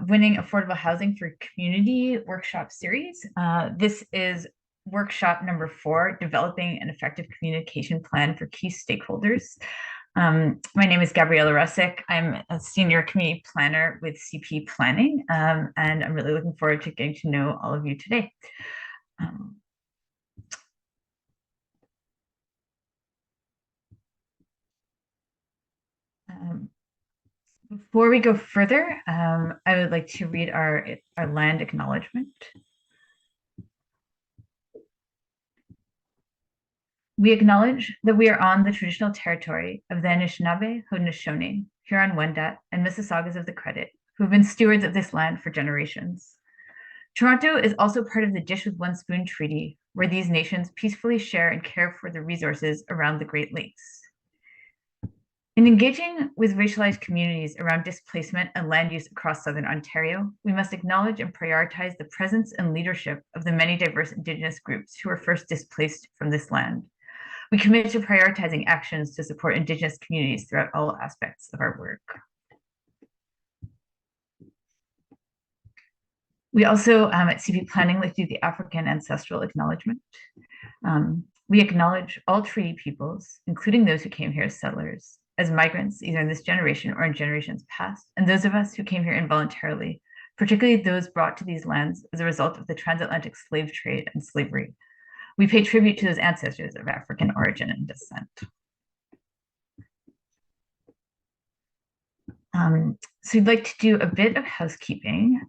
Winning Affordable Housing for Community workshop series. This is workshop number 4, developing an effective communication plan for key stakeholders. My name is Gabriella Russick. I'm a senior community planner with CP Planning, and I'm really looking forward to getting to know all of you today. Before we go further, I would like to read our land acknowledgement. We acknowledge that we are on the traditional territory of the Anishinaabe, Haudenosaunee, Huron-Wendat, and Mississaugas of the Credit, who have been stewards of this land for generations. Toronto is also part of the Dish with One Spoon Treaty, where these nations peacefully share and care for the resources around the Great Lakes. In engaging with racialized communities around displacement and land use across Southern Ontario, we must acknowledge and prioritize the presence and leadership of the many diverse Indigenous groups who were first displaced from this land. We commit to prioritizing actions to support Indigenous communities throughout all aspects of our work. We also, at CP Planning, like to do the African ancestral acknowledgement. We acknowledge all treaty peoples, including those who came here as settlers, as migrants, either in this generation or in generations past, and those of us who came here involuntarily, particularly those brought to these lands as a result of the transatlantic slave trade and slavery. We pay tribute to those ancestors of African origin and descent. So we'd like to do a bit of housekeeping.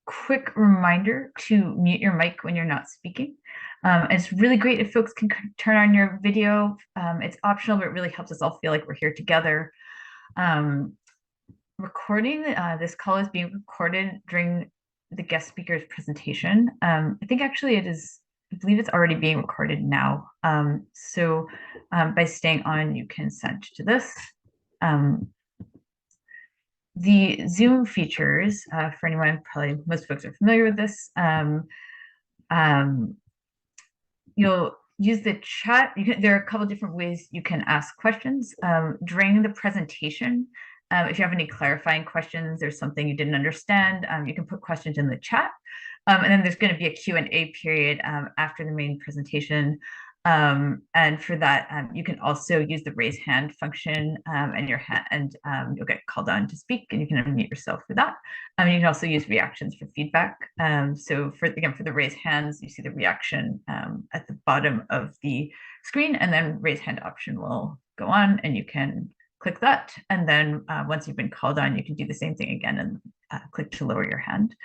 Quick reminder to mute your mic when you're not speaking. It's really great if folks can turn on your video. It's optional, but it really helps us all feel like we're here together. Recording, this call is being recorded during the guest speaker's presentation. I think actually I believe it's already being recorded now. So by staying on, you can consent to this. The Zoom features, for anyone, probably most folks are familiar with this. You'll use the chat. There are a couple different ways you can ask questions during the presentation. If you have any clarifying questions, there's something you didn't understand, you can put questions in the chat. And then there's going to be a Q&A period after the main presentation. And for that, you can also use the raise hand function and you'll get called on to speak, and you can unmute yourself for that. You can also use reactions for feedback. So for the raise hands, you see the reaction at the bottom of the screen, and then raise hand option will go on, and you can click that. And then once you've been called on, you can do the same thing again and click to lower your hand.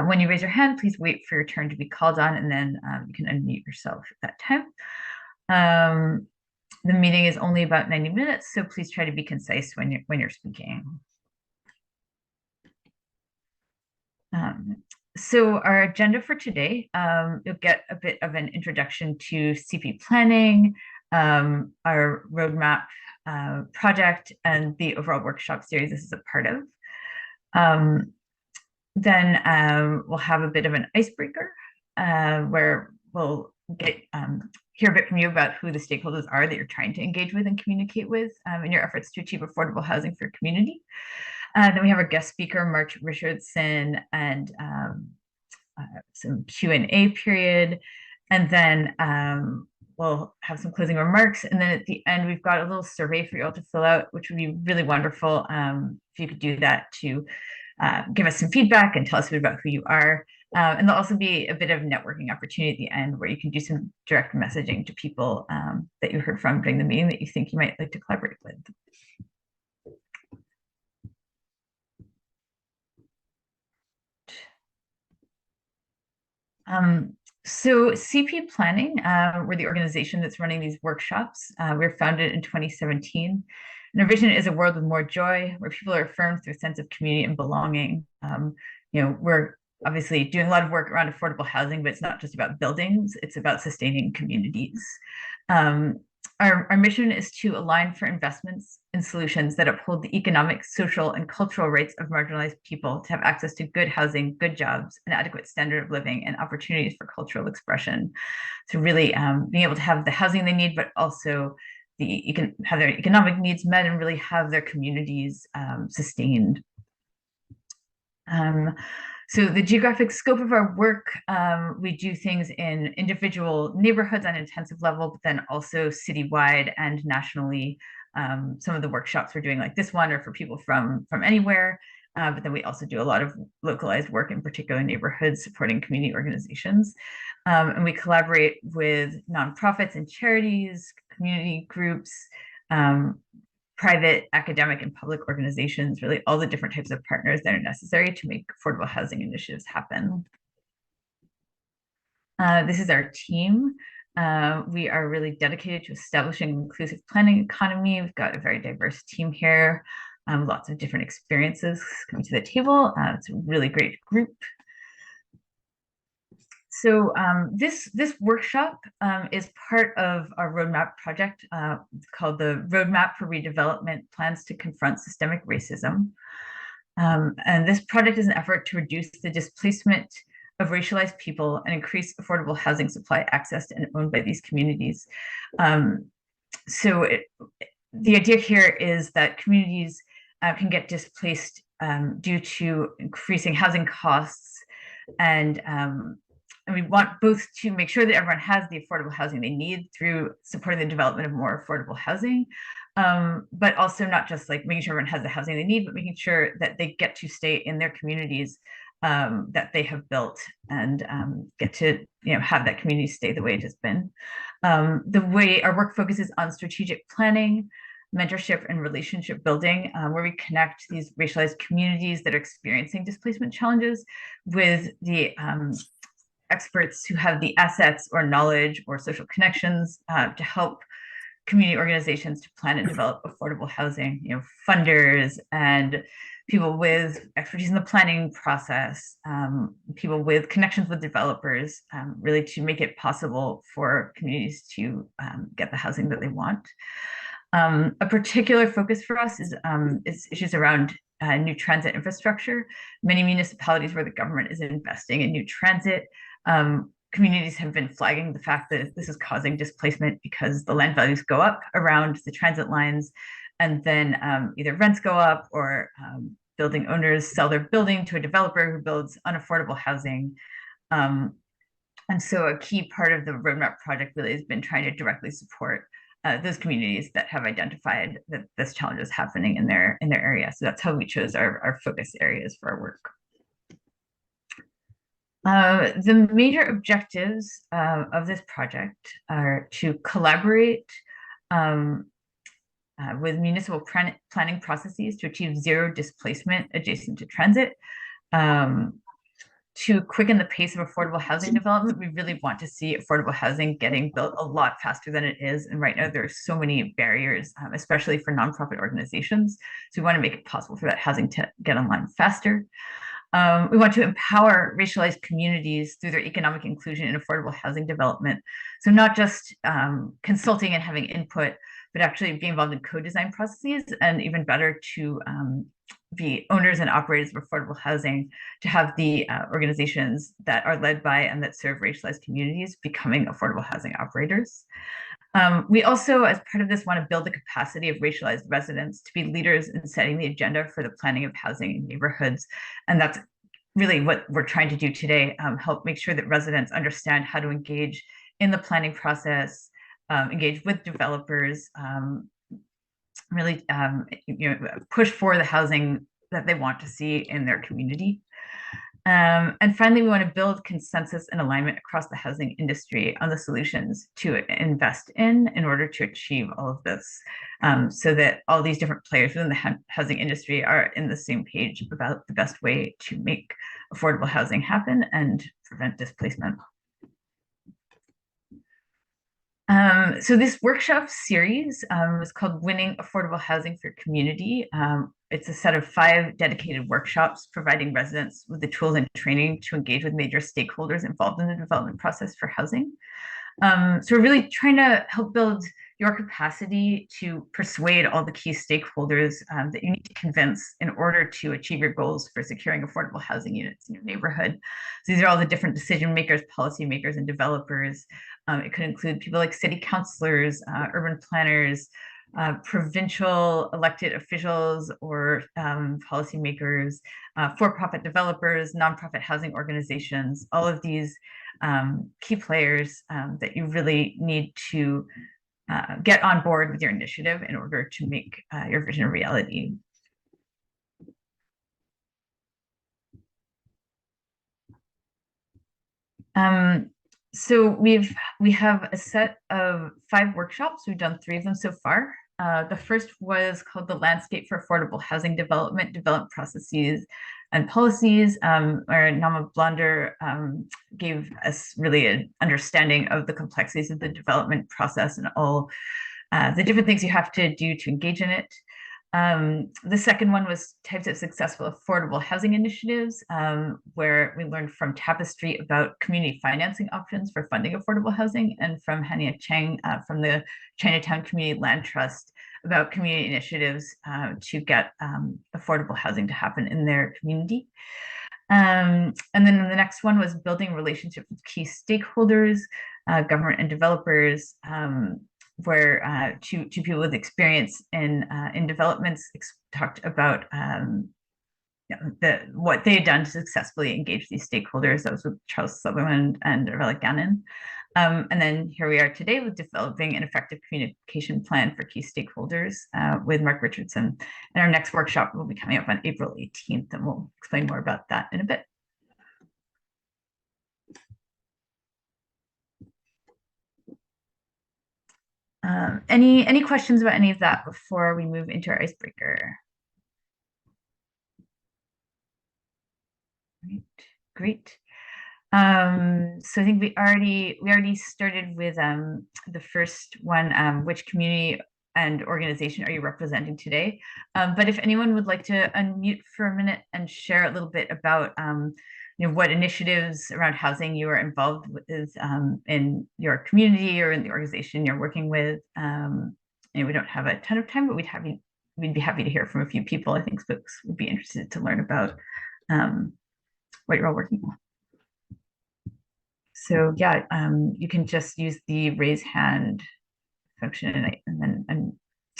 When you raise your hand, please wait for your turn to be called on, and then you can unmute yourself at that time. The meeting is only about 90 minutes, so please try to be concise when you're speaking. So our agenda for today, you'll get a bit of an introduction to CP Planning, our roadmap project, and the overall workshop series this is a part of. Then we'll have a bit of an icebreaker where we'll hear a bit from you about who the stakeholders are that you're trying to engage with and communicate with in your efforts to achieve affordable housing for community. Then we have our guest speaker, Mark Richardson, and some Q&A period. And then we'll have some closing remarks. And then at the end, we've got a little survey for you all to fill out, which would be really wonderful if you could do that to give us some feedback and tell us a bit about who you are. And there'll also be a bit of networking opportunity at the end where you can do some direct messaging to people that you heard from during the meeting that you think you might like to collaborate with. So CP Planning, we're the organization that's running these workshops. We were founded in 2017. And our vision is a world with more joy, where people are affirmed through a sense of community and belonging. We're obviously doing a lot of work around affordable housing, but it's not just about buildings, it's about sustaining communities. Our mission is to align for investments in solutions that uphold the economic, social, and cultural rights of marginalized people to have access to good housing, good jobs, an adequate standard of living, and opportunities for cultural expression. So really being able to have the housing they need, but also have their economic needs met and really have their communities sustained. So the geographic scope of our work, we do things in individual neighborhoods on an intensive level, but then also citywide and nationally. Some of the workshops we're doing like this one are for people from anywhere, but then we also do a lot of localized work in particular neighborhoods supporting community organizations. And we collaborate with nonprofits and charities, community groups, private, academic, and public organizations, really all the different types of partners that are necessary to make affordable housing initiatives happen. This is our team. We are really dedicated to establishing an inclusive planning economy. We've got a very diverse team here, lots of different experiences coming to the table. It's a really great group. So this workshop is part of our roadmap project called the Roadmap for Redevelopment Plans to Confront Systemic Racism. And this project is an effort to reduce the displacement of racialized people and increase affordable housing supply accessed and owned by these communities. The idea here is that communities can get displaced due to increasing housing costs, and we want both to make sure that everyone has the affordable housing they need through supporting the development of more affordable housing, but also not just like making sure everyone has the housing they need, but making sure that they get to stay in their communities that they have built and get to have that community stay the way it has been. The way our work focuses on strategic planning, mentorship, and relationship building, where we connect these racialized communities that are experiencing displacement challenges with the experts who have the assets or knowledge or social connections to help community organizations to plan and develop affordable housing, funders and people with expertise in the planning process, people with connections with developers, really to make it possible for communities to get the housing that they want. A particular focus for us is issues around new transit infrastructure. Many municipalities where the government is investing in new transit, communities have been flagging the fact that this is causing displacement because the land values go up around the transit lines, and then either rents go up or building owners sell their building to a developer who builds unaffordable housing. And so a key part of the roadmap project really has been trying to directly support those communities that have identified that this challenge is happening in their area. So that's how we chose our focus areas for our work. The major objectives of this project are to collaborate with municipal planning processes to achieve zero displacement adjacent to transit. To quicken the pace of affordable housing development, we really want to see affordable housing getting built a lot faster than it is. And right now there are so many barriers, especially for nonprofit organizations. So we want to make it possible for that housing to get online faster. We want to empower racialized communities through their economic inclusion in affordable housing development. So not just consulting and having input, but actually being involved in co-design processes, and even better to be owners and operators of affordable housing, to have the organizations that are led by and that serve racialized communities becoming affordable housing operators. We also, as part of this, want to build the capacity of racialized residents to be leaders in setting the agenda for the planning of housing in neighborhoods. And that's really what we're trying to do today, help make sure that residents understand how to engage in the planning process, engage with developers, really push for the housing that they want to see in their community. And finally, we want to build consensus and alignment across the housing industry on the solutions to invest in order to achieve all of this, so that all these different players within the housing industry are in the same page about the best way to make affordable housing happen and prevent displacement. So this workshop series is called Winning Affordable Housing for Community. It's a set of 5 dedicated workshops providing residents with the tools and training to engage with major stakeholders involved in the development process for housing. So we're really trying to help build your capacity to persuade all the key stakeholders that you need to convince in order to achieve your goals for securing affordable housing units in your neighborhood. So these are all the different decision makers, policymakers, and developers It could include people like city councilors, urban planners, provincial elected officials or policymakers, for-profit developers, nonprofit housing organizations, all of these key players that you really need to get on board with your initiative in order to make your vision a reality. So we have a set of 5 workshops. We've done 3 of them so far. The first was called the Landscape for Affordable Housing Development, Development Processes and Policies, where Nama Blonder gave us really an understanding of the complexities of the development process and all the different things you have to do to engage in it. The second one was types of successful affordable housing initiatives, where we learned from Tapestry about community financing options for funding affordable housing, and from Hania Cheng from the Chinatown Community Land Trust about community initiatives to get affordable housing to happen in their community. And then the next one was building relationships with key stakeholders, government and developers, where two people with experience in developments talked about what they had done to successfully engage these stakeholders. That was with Charles Sutherland and Aurelia Gannon. And then here we are today with developing an effective communication plan for key stakeholders with Mark Richardson. And our next workshop will be coming up on April 18th, and we'll explain more about that in a bit. Any questions about any of that before we move into our icebreaker? Great. So I think we already started with the first one, which community and organization are you representing today? But if anyone would like to unmute for a minute and share a little bit about what initiatives around housing you are involved with in your community or in the organization you're working with. We don't have a ton of time, but we'd be happy to hear from a few people. I think folks would be interested to learn about what you're all working on. So yeah, you can just use the raise hand function, and then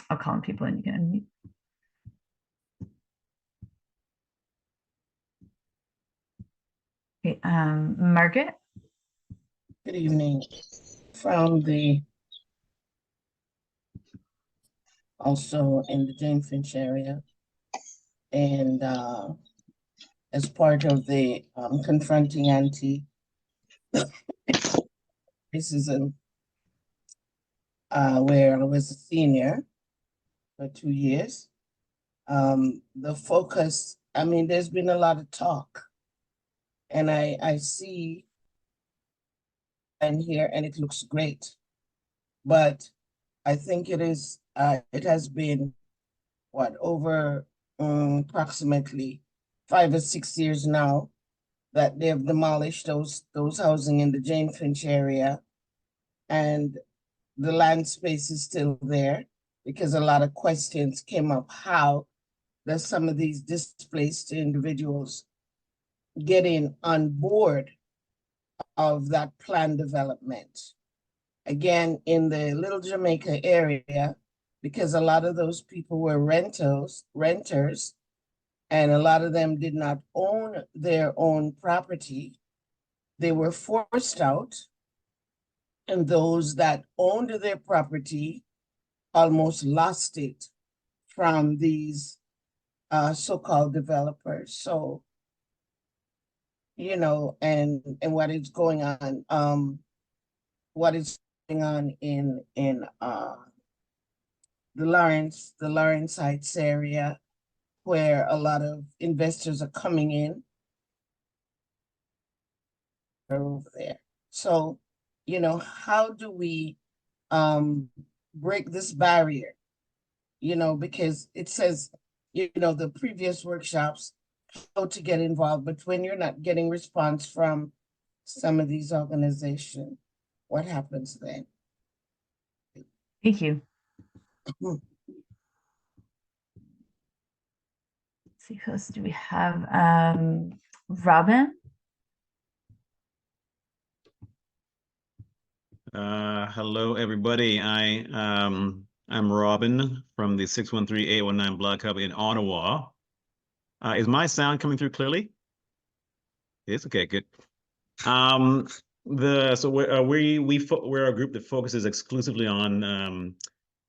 I'll call on people and you can unmute. Okay, Margaret. Good evening. From the also in the Jane Finch area, and as part of the confronting anti-racism, where I was a senior for 2 years. The focus, I mean, there's been a lot of talk, and I see and hear, and it looks great, but I think it has been over approximately 5 or 6 years now that they have demolished those housing in the Jane Finch area, and the land space is still there because a lot of questions came up. How does some of these displaced individuals getting on board of that plan development? Again, in the Little Jamaica area, because a lot of those people were renters, and a lot of them did not own their own property. They were forced out, and those that owned their property almost lost it from these so-called developers. So, and what is going on, in the Lawrence Heights area, where a lot of investors are coming in over there. So, how do we break this barrier? Because it says, the previous workshops, how to get involved, but when you're not getting response from some of these organizations, what happens then? Thank you. Let's see, who else do we have? Robin? Hello, everybody. I'm Robin from the 613-819 Blog Hub in Ottawa. Is my sound coming through clearly? It's okay, good. We're a group that focuses exclusively on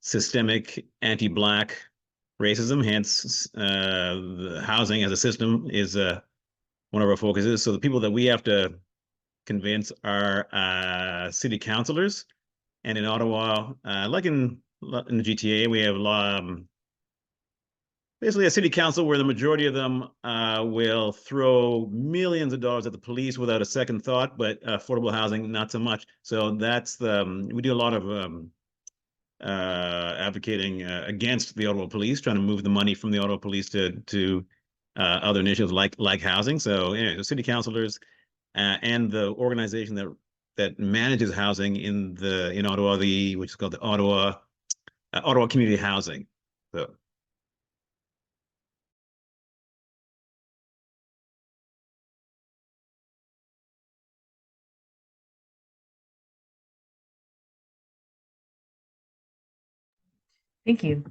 systemic anti-Black racism. Hence, the housing as a system is one of our focuses. So the people that we have to convince are city councilors. And in Ottawa, like in the GTA, we have basically a city council where the majority of them will throw millions of dollars at the police without a second thought, but affordable housing, not so much. So we do a lot of advocating against the Ottawa police, trying to move the money from the Ottawa police to other initiatives like housing. So anyway, the city councilors and the organization that manages housing in Ottawa, which is called the Ottawa Community Housing. So. Thank you.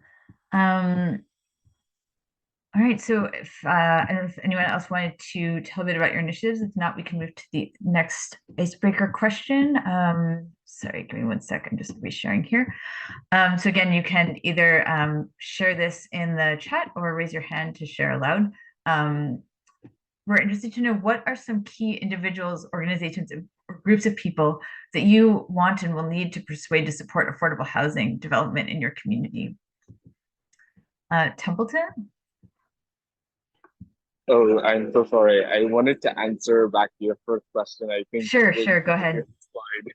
All right, so if I don't know if anyone else wanted to tell a bit about your initiatives. If not, we can move to the next icebreaker question. Sorry, give me 1 second, just resharing here. So again, you can either share this in the chat or raise your hand to share aloud. We're interested to know, what are some key individuals, organizations, or groups of people that you want and will need to persuade to support affordable housing development in your community? Templeton? Oh, I'm so sorry. I wanted to answer back to your first question. I think Sure, go ahead. Slide.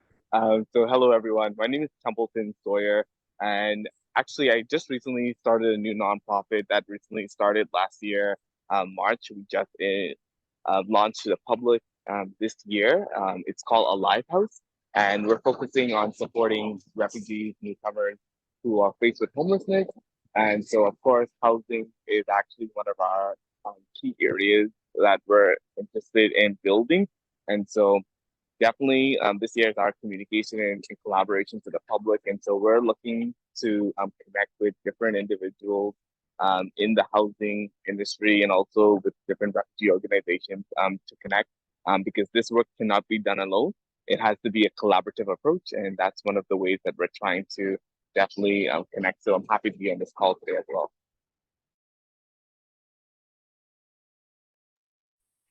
So hello everyone. My name is Templeton Sawyer, and actually I just recently started a new nonprofit that recently started last year, March. We just launched to the public this year. It's called Alive House, and we're focusing on supporting refugees, newcomers who are faced with homelessness. And so, of course, housing is actually one of our key areas that we're interested in building. And so definitely this year is our communication and collaboration to the public. And so we're looking to connect with different individuals in the housing industry and also with different refugee organizations to connect because this work cannot be done alone. It has to be a collaborative approach. And that's one of the ways that we're trying to definitely connect. So I'm happy to be on this call today as well.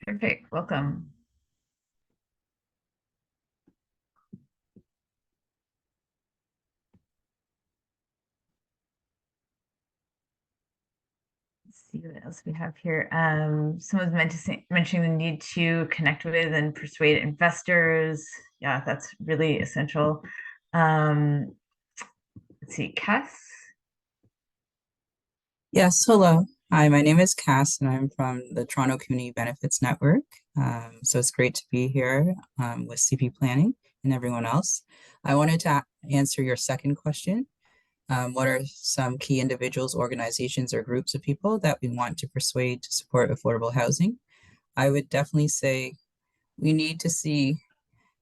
Perfect. Welcome. Let's see what else we have here. Someone's mentioning the need to connect with and persuade investors. Yeah, that's really essential. Let's see, Cass? Yes, hello. Hi, my name is Cass, and I'm from the Toronto Community Benefits Network. So it's great to be here with CP Planning and everyone else. I wanted to answer your second question. What are some key individuals, organizations, or groups of people that we want to persuade to support affordable housing? I would definitely say we need to see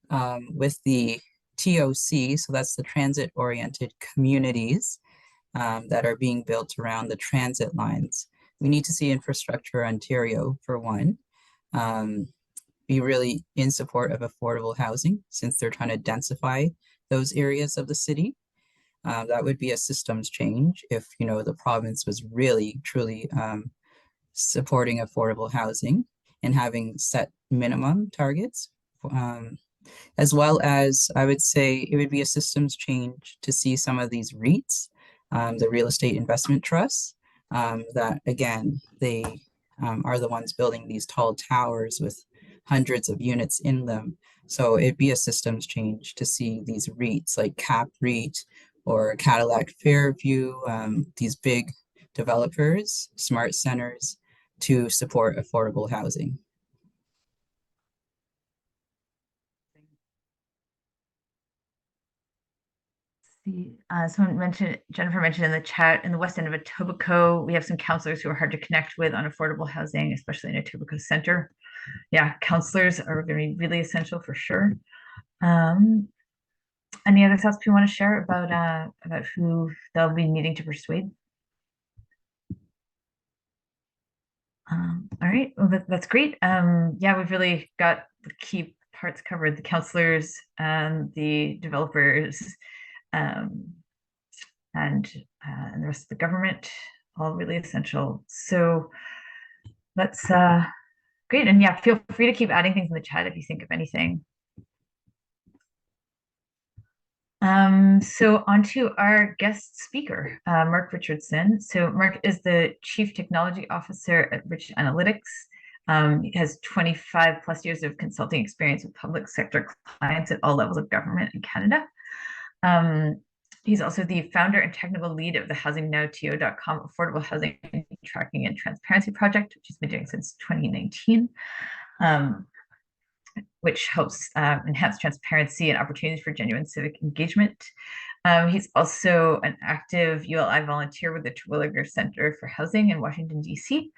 with the TOC, so that's the transit-oriented communities, that are being built around the transit lines. We need to see Infrastructure Ontario, for one, be really in support of affordable housing since they're trying to densify those areas of the city. That would be a systems change if, the province was really, truly supporting affordable housing and having set minimum targets. As well as, I would say it would be a systems change to see some of these REITs, the real estate investment trusts, that again, they are the ones building these tall towers with hundreds of units in them. So it'd be a systems change to see these REITs like Cap REIT or Cadillac Fairview, these big developers, smart centers, to support affordable housing. Jennifer mentioned in the chat, in the west end of Etobicoke, we have some counselors who are hard to connect with on affordable housing, especially in Etobicoke Center. Yeah, counselors are going to be really essential for sure. Any other thoughts we want to share about who they'll be needing to persuade? All right, well, that's great. Yeah, we've really got the key parts covered, the counselors and the developers, um, and the rest of the government, all really essential. So let's, great. And yeah, feel free to keep adding things in the chat if you think of anything. So on to our guest speaker, Mark Richardson. So Mark is the Chief Technology Officer at Rich Analytics. He has 25 plus years of consulting experience with public sector clients at all levels of government in Canada. He's also the founder and technical lead of the HousingNowTO.com Affordable Housing Tracking and Transparency Project, which he's been doing since 2019. Which helps enhance transparency and opportunities for genuine civic engagement. He's also an active ULI volunteer with the Terwilliger Center for Housing in Washington, D.C.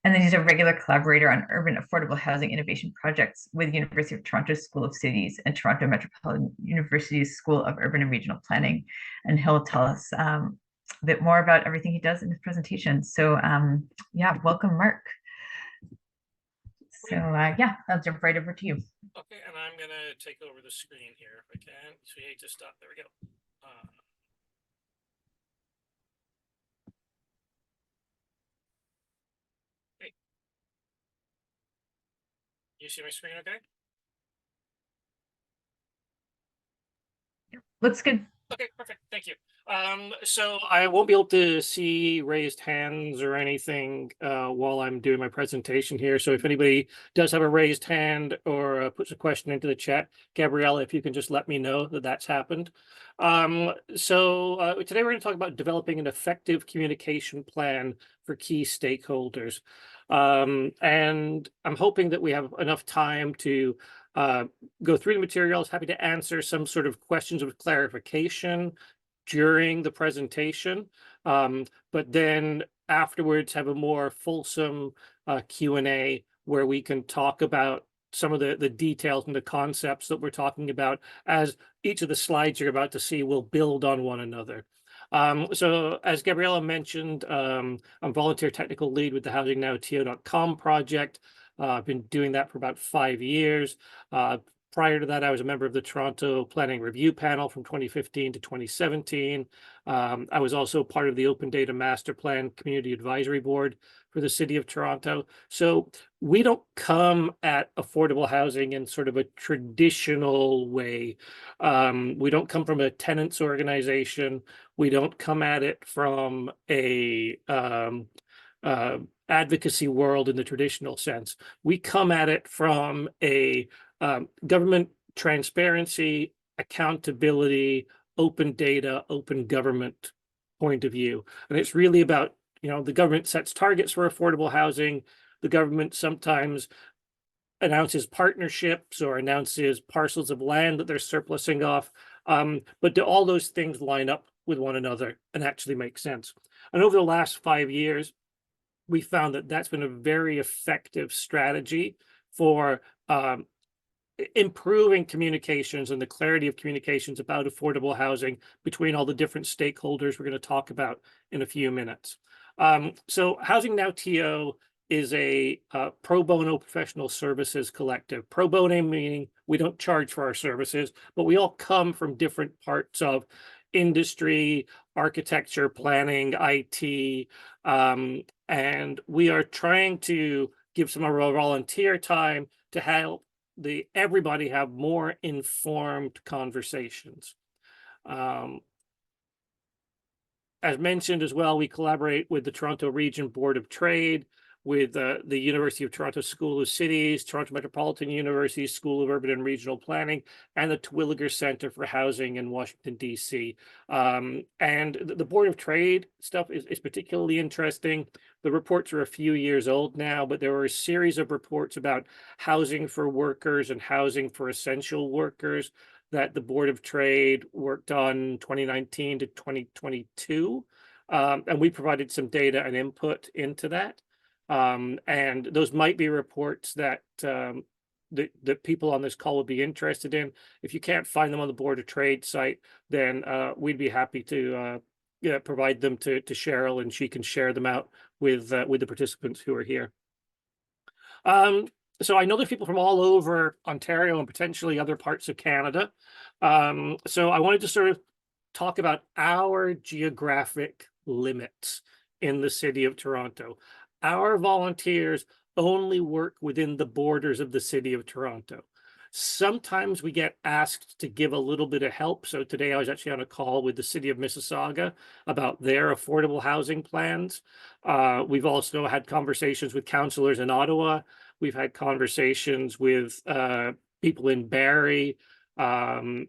And then he's a regular collaborator on urban affordable housing innovation projects with University of Toronto School of Cities and Toronto Metropolitan University's School of Urban and Regional Planning. And he'll tell us a bit more about everything he does in his presentation. So yeah, welcome, Mark. So yeah, I'll jump right over to you. Okay, and I'm gonna take over the screen here if I can. So we hate to stop. There we go. Okay. You see my screen okay? Looks good. Okay, perfect. Thank you. So I won't be able to see raised hands or anything while I'm doing my presentation here. So if anybody does have a raised hand or puts a question into the chat, Gabriella, if you can just let me know that that's happened. So today we're going to talk about developing an effective communication plan for key stakeholders. And I'm hoping that we have enough time to go through the materials, happy to answer some sort of questions of clarification during the presentation, but then afterwards have a more fulsome Q&A where we can talk about some of the details and the concepts that we're talking about, as each of the slides you're about to see will build on one another. So as Gabriella mentioned, I'm volunteer technical lead with the HousingNowTO.com project. I've been doing that for about 5 years. Prior to that, I was a member of the Toronto Planning Review Panel from 2015 to 2017. I was also part of the Open Data Master Plan Community Advisory Board for the City of Toronto. So we don't come at affordable housing in sort of a traditional way. We don't come from a tenants organization. We don't come at it from a advocacy world in the traditional sense. We come at it from a government transparency, accountability, open data, open government point of view. And it's really about, the government sets targets for affordable housing. The government sometimes announces partnerships or announces parcels of land that they're surplusing off. But do all those things line up with one another and actually make sense? And over the last 5 years, we found that that's been a very effective strategy for improving communications and the clarity of communications about affordable housing between all the different stakeholders we're going to talk about in a few minutes. So HousingNowTO is a pro bono professional services collective. Pro bono meaning we don't charge for our services, but we all come from different parts of industry, architecture, planning, IT, and we are trying to give some of our volunteer time to help everybody have more informed conversations. As mentioned as well, we collaborate with the Toronto Region Board of Trade, with the University of Toronto School of Cities, Toronto Metropolitan University School of Urban and Regional Planning, and the Terwilliger Center for Housing in Washington, D.C. And the Board of Trade stuff is particularly interesting. The reports are a few years old now, but there were a series of reports about housing for workers and housing for essential workers that the Board of Trade worked on 2019 to 2022. And we provided some data and input into that. And those might be reports that that people on this call would be interested in. If you can't find them on the Board of Trade site, then we'd be happy to provide them to Cheryl, and she can share them out with the participants who are here. So I know there's people from all over Ontario and potentially other parts of Canada. So I wanted to sort of talk about our geographic limits in the city of Toronto. Our volunteers only work within the borders of the city of Toronto. Sometimes we get asked to give a little bit of help. So today I was actually on a call with the city of Mississauga about their affordable housing plans. We've also had conversations with councillors in Ottawa. We've had conversations with people in Barrie, and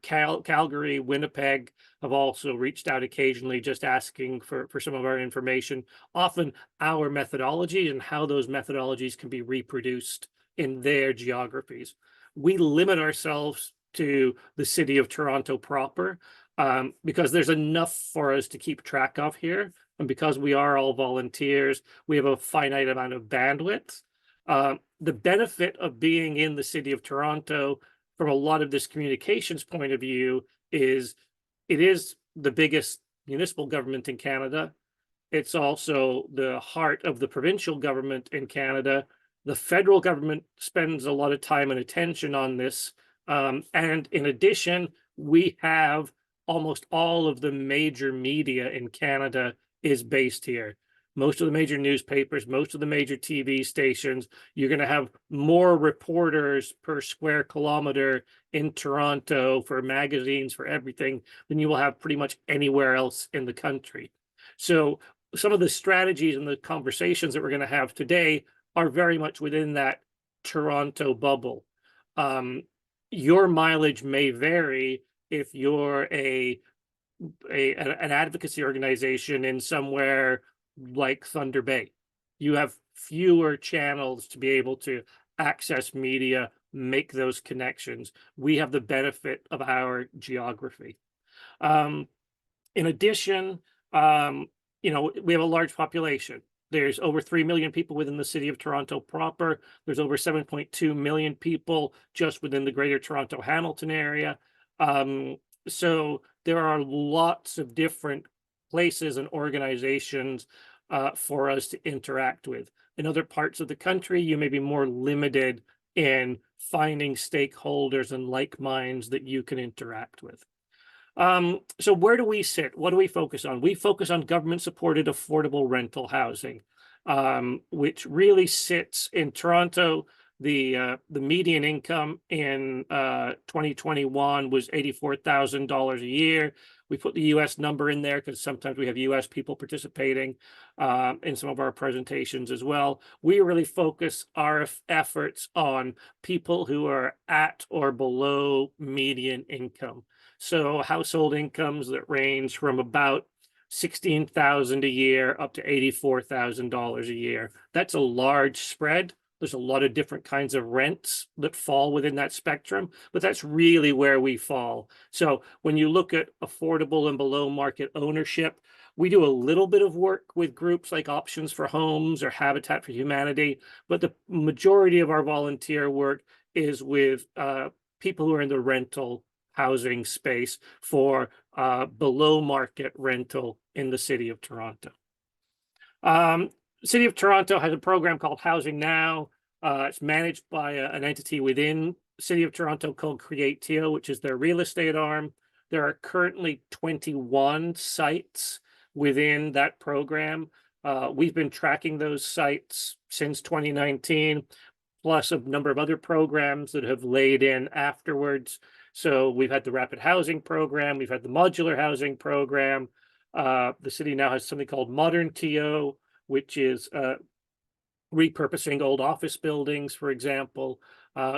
Calgary, Winnipeg have also reached out occasionally, just asking for some of our information, often our methodology and how those methodologies can be reproduced in their geographies. We limit ourselves to the city of Toronto proper, because there's enough for us to keep track of here. And because we are all volunteers, we have a finite amount of bandwidth. The benefit of being in the city of Toronto from a lot of this communications point of view is it is the biggest municipal government in Canada. It's also the heart of the provincial government in Canada. The federal government spends a lot of time and attention on this. And in addition, we have almost all of the major media in Canada is based here. Most of the major newspapers, most of the major TV stations, you're going to have more reporters per square kilometer in Toronto for magazines, for everything, than you will have pretty much anywhere else in the country. So some of the strategies and the conversations that we're going to have today are very much within that Toronto bubble. Your mileage may vary if you're an advocacy organization in somewhere like Thunder Bay. You have fewer channels to be able to access media, make those connections. We have the benefit of our geography. In addition, we have a large population. There's over 3 million people within the city of Toronto proper. There's over 7.2 million people just within the greater Toronto Hamilton area. So there are lots of different places and organizations for us to interact with. In other parts of the country, you may be more limited in finding stakeholders and like minds that you can interact with. So where do we sit? What do we focus on? We focus on government-supported affordable rental housing, which really sits in Toronto. The median income in 2021 was $84,000 a year. We put the US number in there because sometimes we have US people participating in some of our presentations as well. We really focus our efforts on people who are at or below median income. So household incomes that range from about $16,000 a year up to $84,000 a year. That's a large spread. There's a lot of different kinds of rents that fall within that spectrum, but that's really where we fall. So when you look at affordable and below market ownership, we do a little bit of work with groups like Options for Homes or Habitat for Humanity, but the majority of our volunteer work is with people who are in the rental housing space for below market rental in the city of Toronto. City of Toronto has a program called Housing Now. It's managed by an entity within City of Toronto called CreateTO, which is their real estate arm. There are currently 21 sites within that program. We've been tracking those sites since 2019, plus a number of other programs that have laid in afterwards. So we've had the rapid housing program, we've had the modular housing program. The city now has something called Modern TO, which is repurposing old office buildings, for example.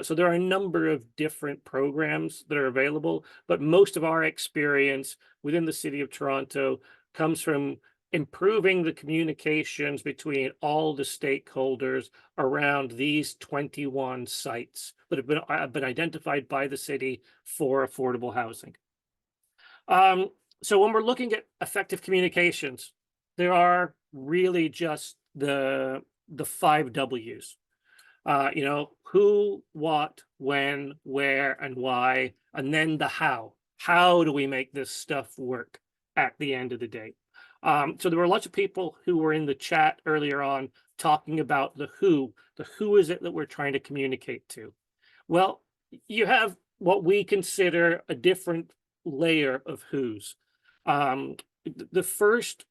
So there are a number of different programs that are available, but most of our experience within the city of Toronto comes from improving the communications between all the stakeholders around these 21 sites that have been identified by the city for affordable housing. So when we're looking at effective communications, there are really just the 5 W's. You know, who, what, when, where, and why, and then the how. How do we make this stuff work at the end of the day? So there were lots of people who were in the chat earlier on talking about the who. The who is it that we're trying to communicate to? Well, you have what we consider a different layer of who's. The first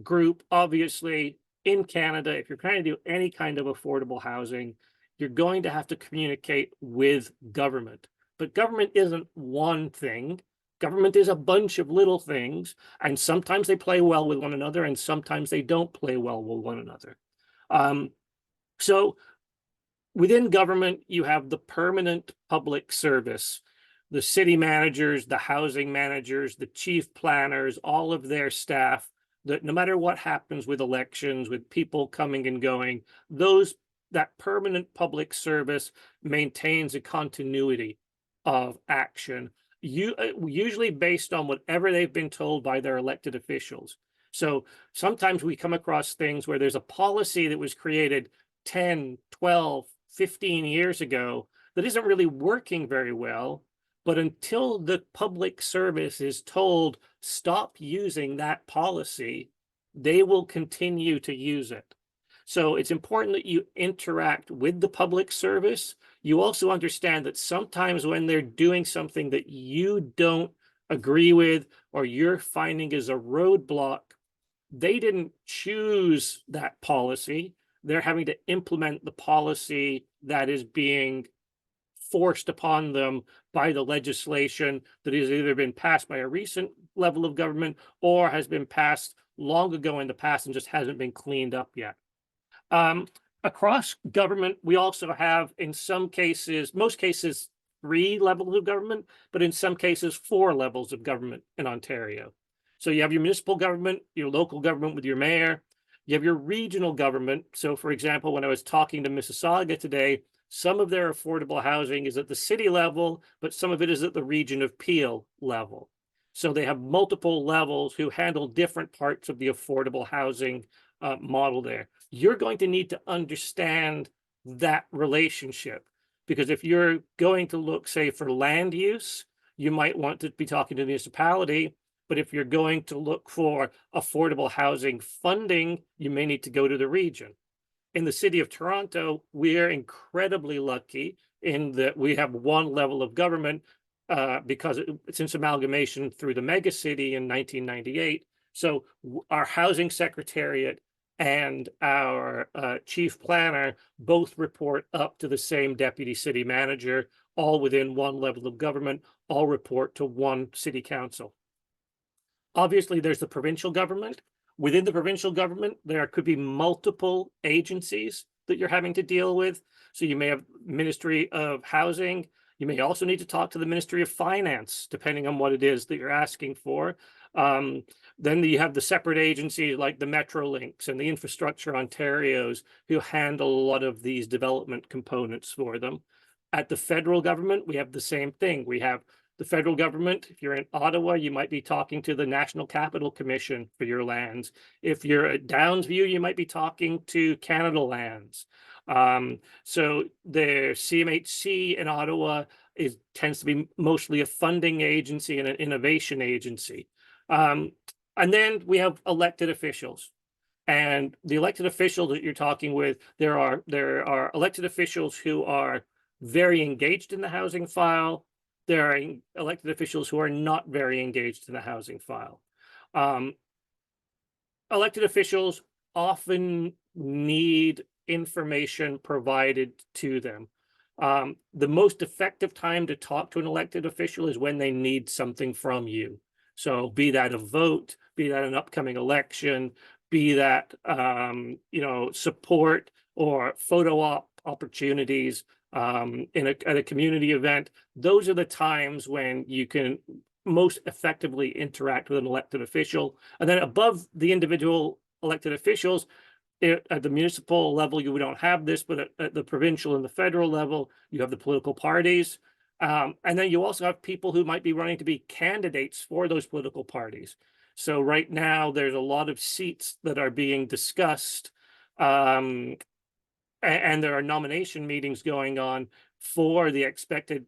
group, obviously, in Canada, if you're trying to do any kind of affordable housing, you're going to have to communicate with government. But government isn't one thing. Government is a bunch of little things, and sometimes they play well with one another, and sometimes they don't play well with one another. So within government, you have the permanent public service, the city managers, the housing managers, the chief planners, all of their staff, that no matter what happens with elections, with people coming and going, that permanent public service maintains a continuity of action, usually based on whatever they've been told by their elected officials. So sometimes we come across things where there's a policy that was created 10, 12, 15 years ago that isn't really working very well. But until the public service is told, stop using that policy, they will continue to use it. So it's important that you interact with the public service. You also understand that sometimes when they're doing something that you don't agree with or you're finding is a roadblock, they didn't choose that policy. They're having to implement the policy that is being forced upon them by the legislation that has either been passed by a recent level of government or has been passed long ago in the past and just hasn't been cleaned up yet. Across government, we also have, in some cases, most cases, 3 levels of government, but in some cases, 4 levels of government in Ontario. So you have your municipal government, your local government with your mayor, you have your regional government. So for example, when I was talking to Mississauga today, some of their affordable housing is at the city level, but some of it is at the region of Peel level. So they have multiple levels who handle different parts of the affordable housing model there. You're going to need to understand that relationship, because if you're going to look, say, for land use, you might want to be talking to the municipality. But if you're going to look for affordable housing funding, you may need to go to the region. In the city of Toronto, we're incredibly lucky in that we have one level of government because since amalgamation through the megacity in 1998. So our housing secretariat and our chief planner both report up to the same deputy city manager, all within one level of government, all report to one city council. Obviously, there's the provincial government. Within the provincial government, there could be multiple agencies that you're having to deal with. So you may have Ministry of Housing. You may also need to talk to the Ministry of Finance, depending on what it is that you're asking for. Then you have the separate agencies like the Metrolinx and the Infrastructure Ontarios who handle a lot of these development components for them. At the federal government, we have the same thing. We have the federal government. If you're in Ottawa, you might be talking to the National Capital Commission for your lands. If you're at Downsview, you might be talking to Canada Lands. So the CMHC in Ottawa tends to be mostly a funding agency and an innovation agency. And then we have elected officials. And the elected officials that you're talking with, there are elected officials who are very engaged in the housing file. There are elected officials who are not very engaged in the housing file. Elected officials often need information provided to them. The most effective time to talk to an elected official is when they need something from you. So be that a vote, be that an upcoming election, be that support or photo op opportunities at a community event. Those are the times when you can most effectively interact with an elected official. And then above the individual elected officials, at the municipal level, you don't have this, but at the provincial and the federal level, you have the political parties. And then you also have people who might be running to be candidates for those political parties. So right now, there's a lot of seats that are being discussed and there are nomination meetings going on for the expected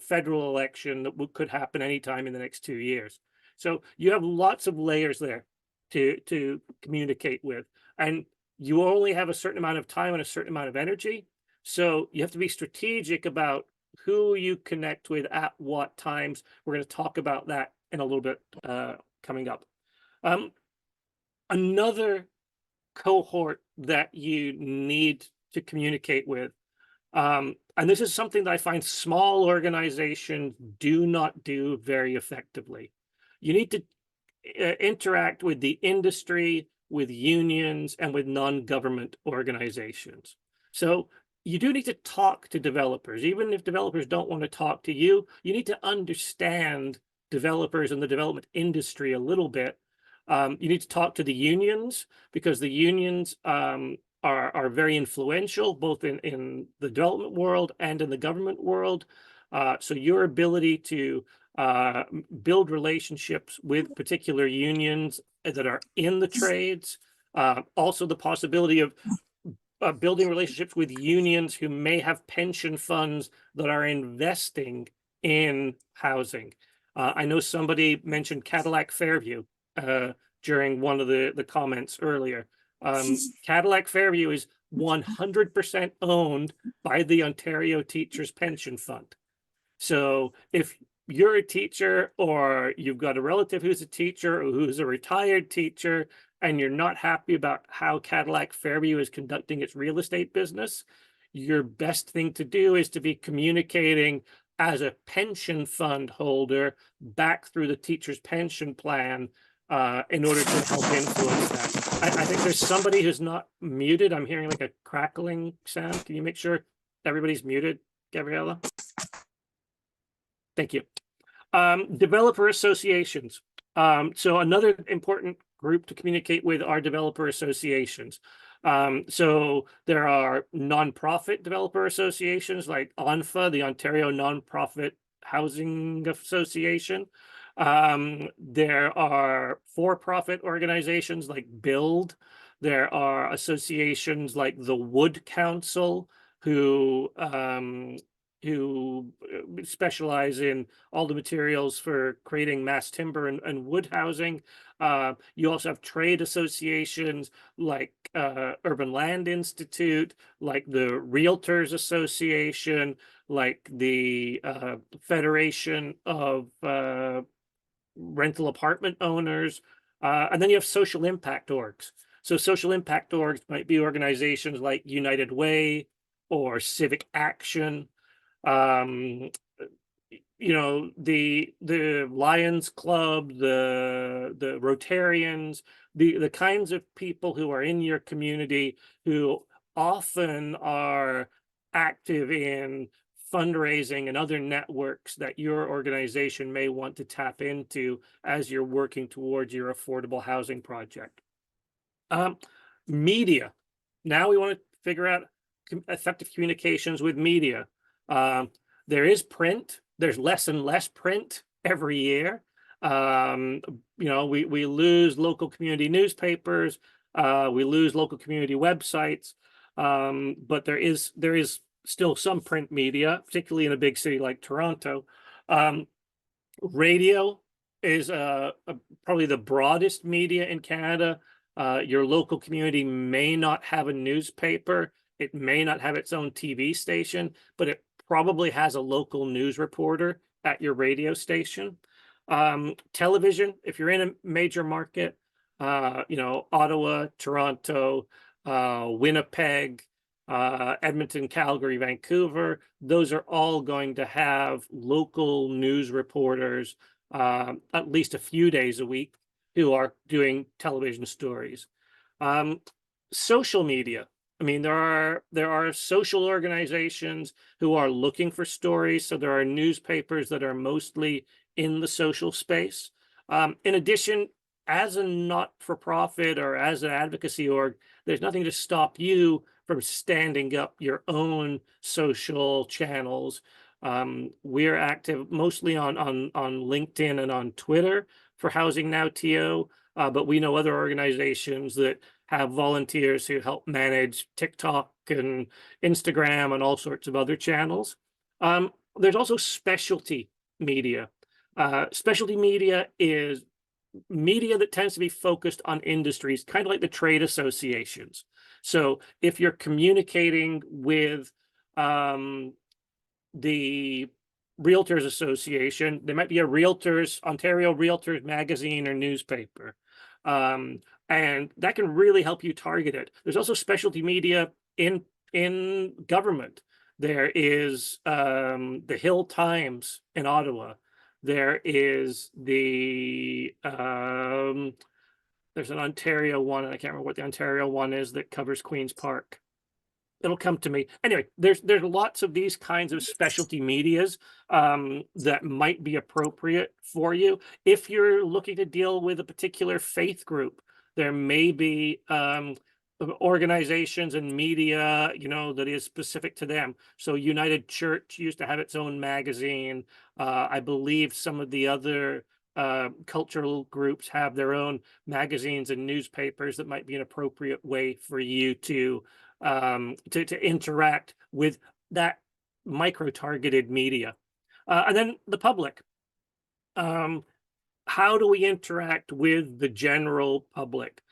federal election that could happen anytime in the next 2 years. So you have lots of layers there to communicate with, and you only have a certain amount of time and a certain amount of energy. So you have to be strategic about who you connect with at what times. We're going to talk about that in a little bit coming up. Another cohort that you need to communicate with, and this is something that I find small organizations do not do very effectively. You need to interact with the industry, with unions, and with non-government organizations. So you do need to talk to developers. Even if developers don't want to talk to you, you need to understand developers and the development industry a little bit. You need to talk to the unions, because the unions are very influential, both in the development world and in the government world. So your ability to build relationships with particular unions that are in the trades, also the possibility of building relationships with unions who may have pension funds that are investing in housing. I know somebody mentioned Cadillac Fairview during one of the comments earlier. Cadillac Fairview is 100% owned by the Ontario Teachers Pension Fund. So if you're a teacher, or you've got a relative who's a teacher, or who's a retired teacher, and you're not happy about how Cadillac Fairview is conducting its real estate business, your best thing to do is to be communicating as a pension fund holder back through the teacher's pension plan in order to help influence that. I think there's somebody who's not muted. I'm hearing like a crackling sound. Can you make sure everybody's muted, Gabriella? Thank you. Developer associations. So another important group to communicate with are developer associations. So there are nonprofit developer associations like ONFA, the Ontario Nonprofit Housing Association. There are for-profit organizations like BUILD. There are associations like the Wood Council, who specialize in all the materials for creating mass timber and wood housing. You also have trade associations like Urban Land Institute, like the Realtors Association, like the Federation of Rental Apartment Owners, and then you have social impact orgs. So social impact orgs might be organizations like United Way or Civic Action. You know, the Lions Club, the Rotarians, the kinds of people who are in your community who often are active in fundraising and other networks that your organization may want to tap into as you're working towards your affordable housing project. Media. Now we want to figure out effective communications with media. There is print. There's less and less print every year. You know, we lose local community newspapers. We lose local community websites. But there is still some print media, particularly in a big city like Toronto. Radio is probably the broadest media in Canada. Your local community may not have a newspaper. It may not have its own TV station, but it probably has a local news reporter at your radio station. Television, if you're in a major market, you know, Ottawa, Toronto, Winnipeg, Edmonton, Calgary, Vancouver, those are all going to have local news reporters at least a few days a week who are doing television stories. Social media. I mean, there are social organizations who are looking for stories. So there are newspapers that are mostly in the social space. In addition, as a not-for-profit or as an advocacy org, there's nothing to stop you from standing up your own social channels. We're active mostly on LinkedIn and on Twitter for HousingNowTO, but we know other organizations that have volunteers who help manage TikTok and Instagram and all sorts of other channels. There's also specialty media. Specialty media is media that tends to be focused on industries, kind of like the trade associations. So if you're communicating with the Realtors Association, there might be a Ontario Realtors magazine or newspaper. And that can really help you target it. There's also specialty media in government. There is the Hill Times in Ottawa. There is there's an Ontario one, and I can't remember what the Ontario one is that covers Queen's Park. It'll come to me. Anyway, there's lots of these kinds of specialty medias that might be appropriate for you. If you're looking to deal with a particular faith group, there may be organizations and media, that is specific to them. So United Church used to have its own magazine. I believe some of the other cultural groups have their own magazines and newspapers that might be an appropriate way for you to interact with that micro-targeted media. And then the public. How do we interact with the general public?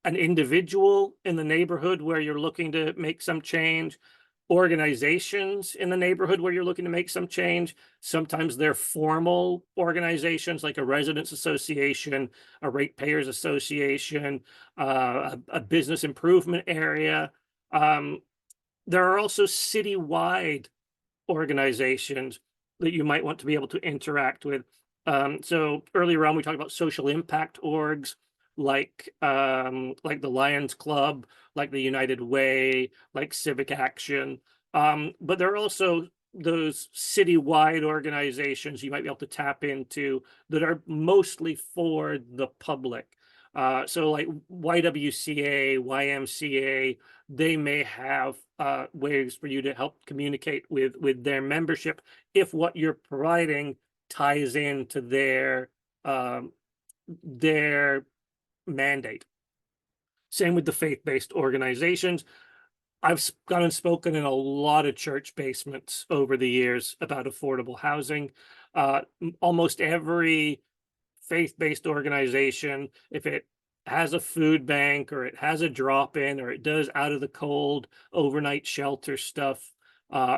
An individual in the neighborhood where you're looking to make some change, organizations in the neighborhood where you're looking to make some change. Sometimes they're formal organizations like a residents association, a ratepayers association, a business improvement area. There are also citywide organizations that you might want to be able to interact with. So earlier on, we talked about social impact orgs like the Lions Club, like the United Way, like Civic Action. But there are also those citywide organizations you might be able to tap into that are mostly for the public. So like YWCA, YMCA, they may have ways for you to help communicate with their membership if what you're providing ties into their mandate. Same with the faith-based organizations. I've gone and spoken in a lot of church basements over the years about affordable housing. Almost every faith-based organization, if it has a food bank or it has a drop-in or it does out of the cold overnight shelter stuff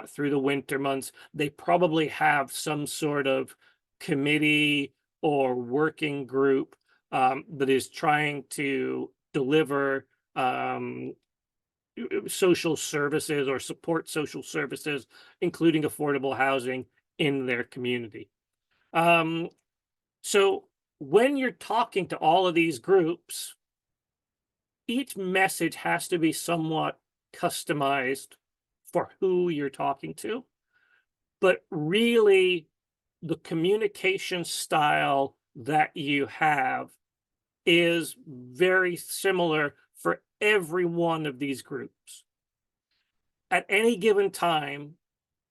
through the winter months, they probably have some sort of committee or working group that is trying to deliver social services or support social services, including affordable housing in their community. So when you're talking to all of these groups, each message has to be somewhat customized for who you're talking to. But really, the communication style that you have is very similar for every one of these groups. At any given time,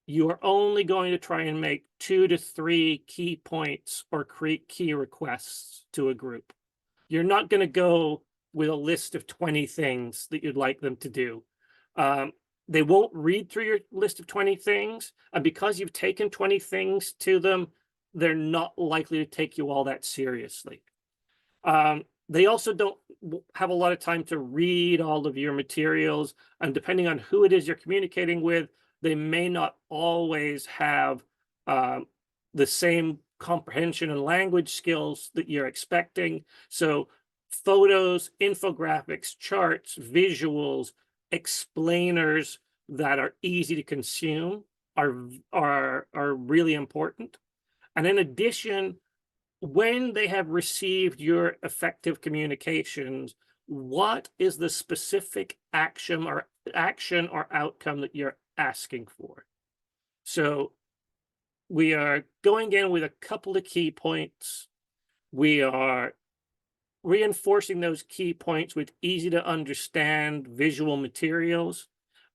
you are only going to try and make 2 to 3 key points or create key requests to a group. You're not going to go with a list of 20 things that you'd like them to do. They won't read through your list of 20 things. And because you've taken 20 things to them, they're not likely to take you all that seriously. They also don't have a lot of time to read all of your materials. And depending on who it is you're communicating with, they may not always have the same comprehension and language skills that you're expecting. So photos, infographics, charts, visuals, explainers that are easy to consume are really important. And in addition, when they have received your effective communications, what is the specific action or outcome that you're asking for? So we are going in with a couple of key points. We are reinforcing those key points with easy to understand visual materials.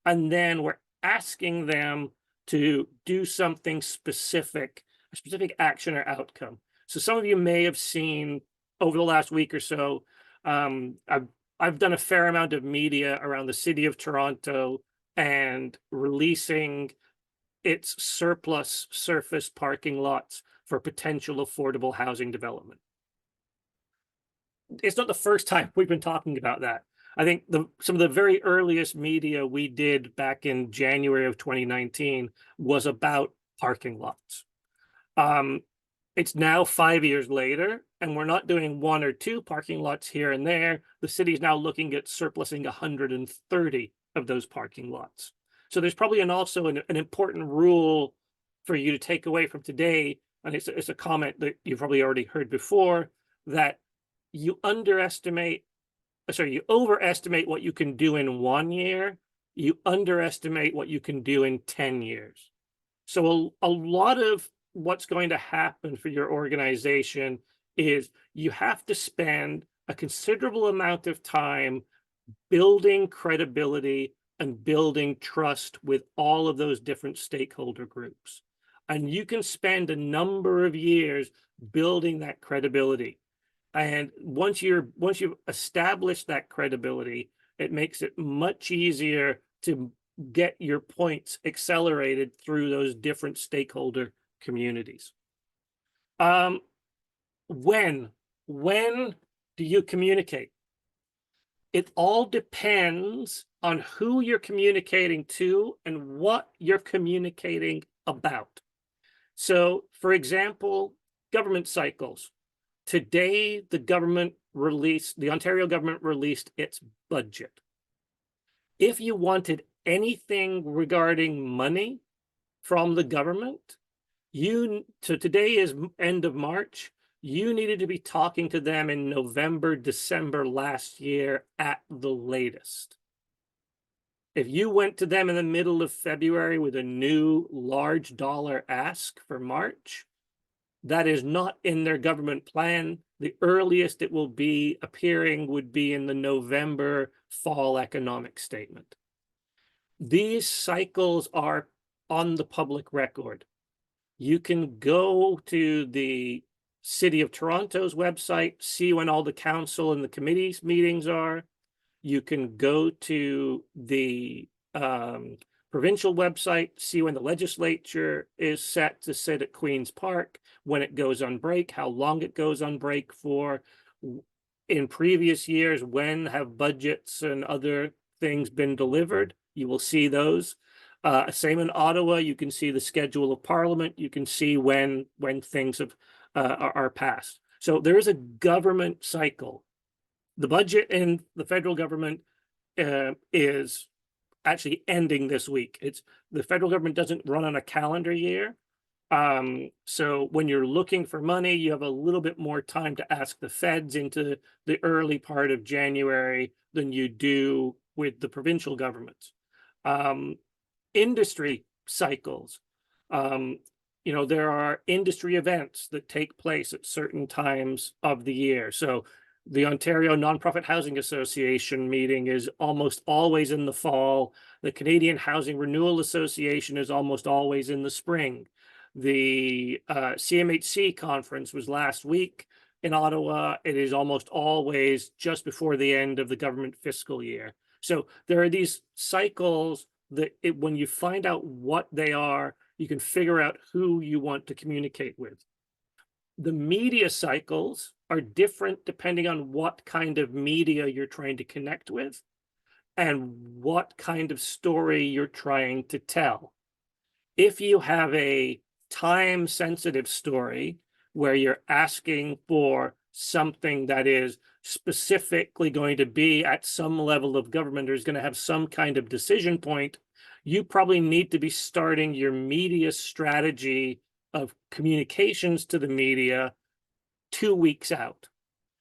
And then we're asking them to do something specific, a specific action or outcome. So some of you may have seen over the last week or so, I've I've done a fair amount of media around the city of Toronto and releasing its surplus surface parking lots for potential affordable housing development. It's not the first time we've been talking about that. I think some of the very earliest media we did back in January of 2019 was about parking lots. It's now 5 years later, and we're not doing 1 or 2 parking lots here and there. The city is now looking at surplusing 130 of those parking lots. So there's probably also an important rule for you to take away from today, and it's a comment that you've probably already heard before, that you overestimate what you can do in 1 year, you underestimate what you can do in 10 years. So a lot of what's going to happen for your organization is you have to spend a considerable amount of time building credibility and building trust with all of those different stakeholder groups. And you can spend a number of years building that credibility. And once you've established that credibility, it makes it much easier to get your points accelerated through those different stakeholder communities. When do you communicate? It all depends on who you're communicating to and what you're communicating about. So, for example, government cycles. Today, the Ontario government released its budget. If you wanted anything regarding money from the government, so today is end of March, you needed to be talking to them in November, December last year at the latest. If you went to them in the middle of February with a new large dollar ask for March, that is not in their government plan. The earliest it will be appearing would be in the November fall economic statement. These cycles are on the public record. You can go to the City of Toronto's website, see when all the council and the committees meetings are. You can go to the provincial website, see when the legislature is set to sit at Queen's Park, when it goes on break, how long it goes on break for. In previous years, when have budgets and other things been delivered? You will see those. Same in Ottawa, you can see the schedule of Parliament. You can see when things are passed. So there is a government cycle. The budget in the federal government is actually ending this week. The federal government doesn't run on a calendar year. So when you're looking for money, you have a little bit more time to ask the feds into the early part of January than you do with the provincial governments. Industry cycles. There are industry events that take place at certain times of the year. So the Ontario Nonprofit Housing Association meeting is almost always in the fall. The Canadian Housing Renewal Association is almost always in the spring. The CMHC conference was last week in Ottawa. It is almost always just before the end of the government fiscal year. So there are these cycles that when you find out what they are, you can figure out who you want to communicate with. The media cycles are different depending on what kind of media you're trying to connect with and what kind of story you're trying to tell. If you have a time-sensitive story where you're asking for something that is specifically going to be at some level of government or is going to have some kind of decision point, you probably need to be starting your media strategy of communications to the media 2 weeks out.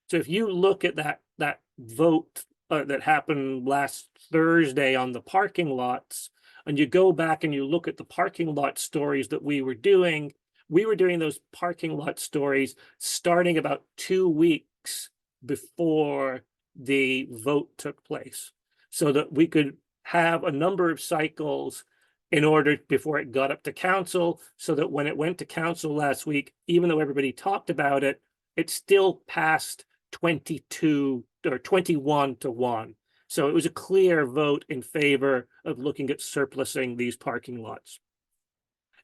So if you look at that vote that happened last Thursday on the parking lots, and you go back and you look at the parking lot stories that we were doing those parking lot stories starting about 2 weeks before the vote took place, so that we could have a number of cycles in order before it got up to council, so that when it went to council last week, even though everybody talked about it, it still passed 22 or 21-1. So it was a clear vote in favor of looking at surplusing these parking lots.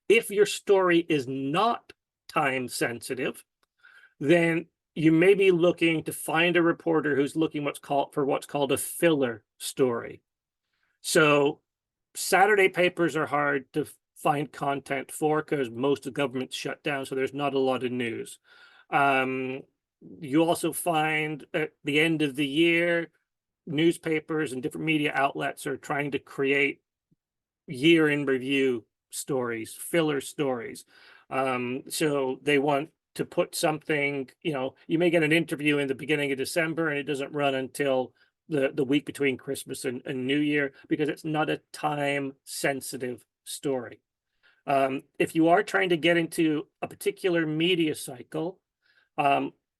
If your story is not time sensitive, then you may be looking to find a reporter who's looking what's called a filler story. So Saturday papers are hard to find content for because most of the government's shut down, so there's not a lot of news. You also find at the end of the year, newspapers and different media outlets are trying to create year in review stories, filler stories. So they want to put something, you may get an interview in the beginning of December and it doesn't run until the week between Christmas and New Year because it's not a time sensitive story. If you are trying to get into a particular media cycle,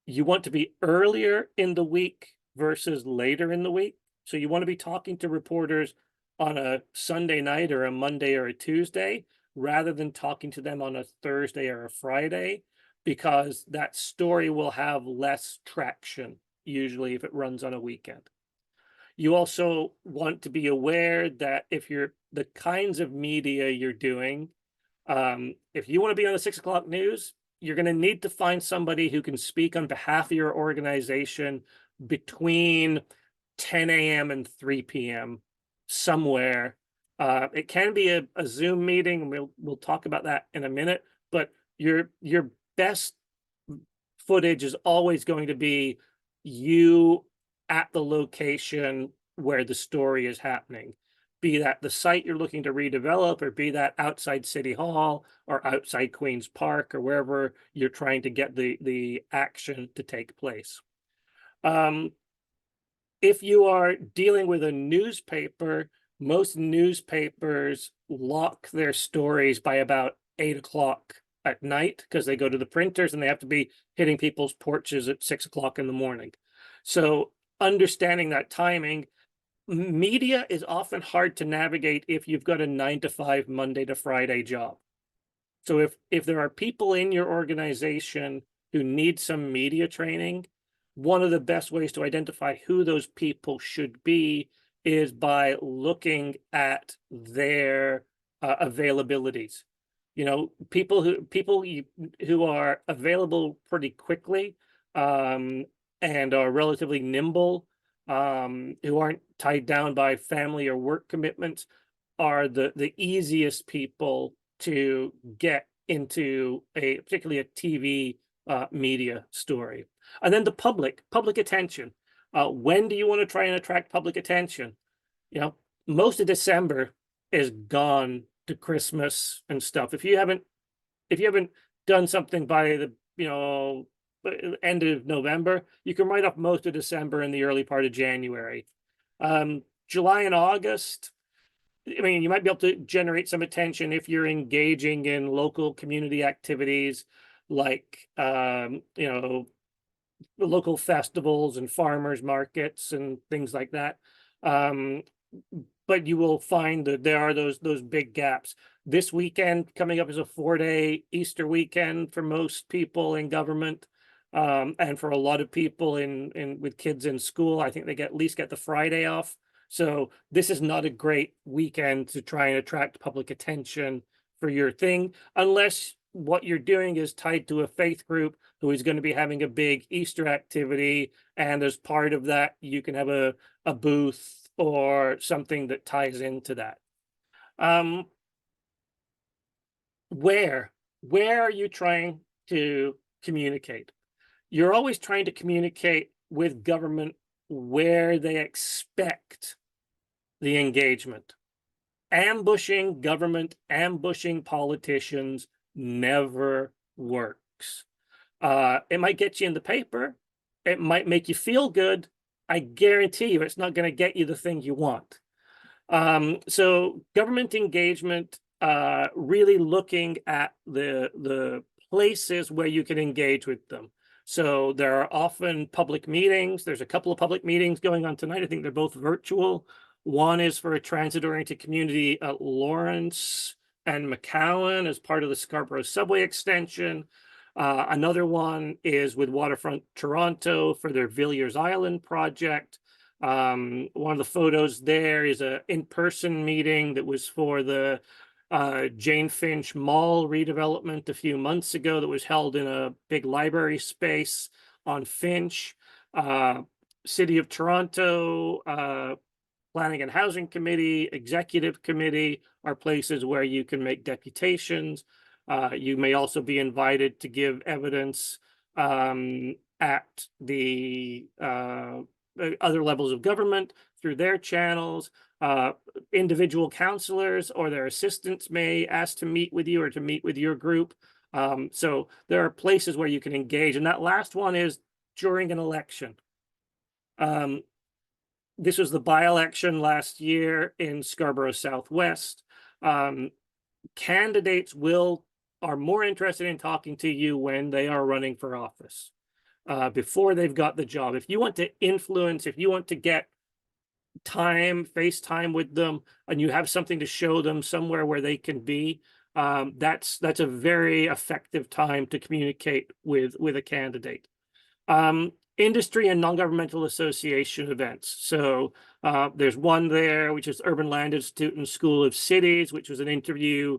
you want to be earlier in the week versus later in the week. So you want to be talking to reporters on a Sunday night or a Monday or a Tuesday, rather than talking to them on a Thursday or a Friday, because that story will have less traction, usually if it runs on a weekend. You also want to be aware that if you're the kinds of media you're doing, if you want to be on the 6 o'clock news, you're going to need to find somebody who can speak on behalf of your organization between 10 a.m. and 3 p.m. somewhere. It can be a Zoom meeting, and we'll talk about that in a minute, but your best footage is always going to be you at the location where the story is happening, be that the site you're looking to redevelop, or be that outside City Hall or outside Queen's Park, or wherever you're trying to get the action to take place. If you are dealing with a newspaper, most newspapers lock their stories by about 8 o'clock at night because they go to the printers and they have to be hitting people's porches at 6 o'clock in the morning. So understanding that timing, media is often hard to navigate if you've got a 9 to 5 Monday to Friday job. So if there are people in your organization who need some media training, one of the best ways to identify who those people should be is by looking at their availabilities. People who are available pretty quickly and are relatively nimble, who aren't tied down by family or work commitments, are the easiest people to get into particularly a TV media story. And then the public attention. When do you want to try and attract public attention? Most of December is gone to Christmas and stuff. If you haven't done something by the end of November, you can write up most of December and the early part of January. July and August, you might be able to generate some attention if you're engaging in local community activities like local festivals and farmers markets and things like that. But you will find that there are those big gaps. This weekend coming up is a 4-day Easter weekend for most people in government. And for a lot of people with kids in school, I think they at least get the Friday off. So this is not a great weekend to try and attract public attention for your thing, unless what you're doing is tied to a faith group who is going to be having a big Easter activity. And as part of that, you can have a booth or something that ties into that. Where are you trying to communicate? You're always trying to communicate with government where they expect the engagement. Ambushing government, ambushing politicians never works. It might get you in the paper. It might make you feel good. I guarantee you it's not going to get you the thing you want. So government engagement, really looking at the places where you can engage with them. So there are often public meetings. There's a couple of public meetings going on tonight. I think they're both virtual. One is for a transit-oriented community at Lawrence and McCowan as part of the Scarborough subway extension. Another one is with Waterfront Toronto for their Villiers Island project. One of the photos there is a in-person meeting that was for the Jane Finch Mall redevelopment a few months ago that was held in a big library space on Finch. City of Toronto, Planning and Housing Committee, Executive Committee are places where you can make deputations. You may also be invited to give evidence at the other levels of government through their channels. Individual counselors or their assistants may ask to meet with you or to meet with your group. So there are places where you can engage. And that last one is during an election. This was the by-election last year in Scarborough Southwest. Candidates are more interested in talking to you when they are running for office, before they've got the job. If you want to influence, if you want to get face time with them, and you have something to show them somewhere where they can be, that's a very effective time to communicate with a candidate. Industry and non-governmental association events. So there's one there, which is Urban Land Institute and School of Cities, which was an interview,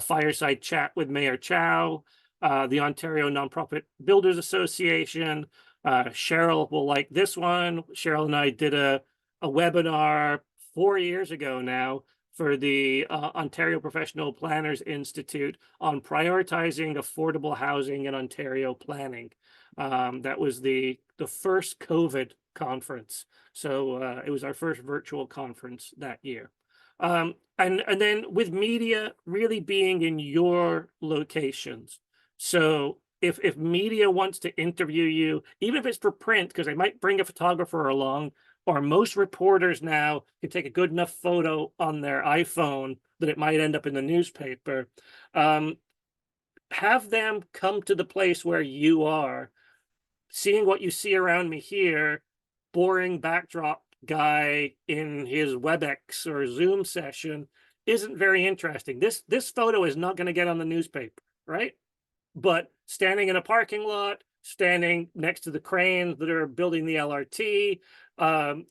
fireside chat with Mayor Chow, the Ontario Nonprofit Builders Association. Cheryl will like this one. Cheryl and I did a webinar 4 years ago now for the Ontario Professional Planners Institute on prioritizing affordable housing in Ontario planning. That was the first COVID conference. So it was our first virtual conference that year. And then with media really being in your locations. So if media wants to interview you, even if it's for print, because they might bring a photographer along, or most reporters now can take a good enough photo on their iPhone that it might end up in the newspaper. Have them come to the place where you are. Seeing what you see around me here, boring backdrop guy in his WebEx or Zoom session isn't very interesting. This photo is not going to get on the newspaper, right? But standing in a parking lot, standing next to the cranes that are building the LRT,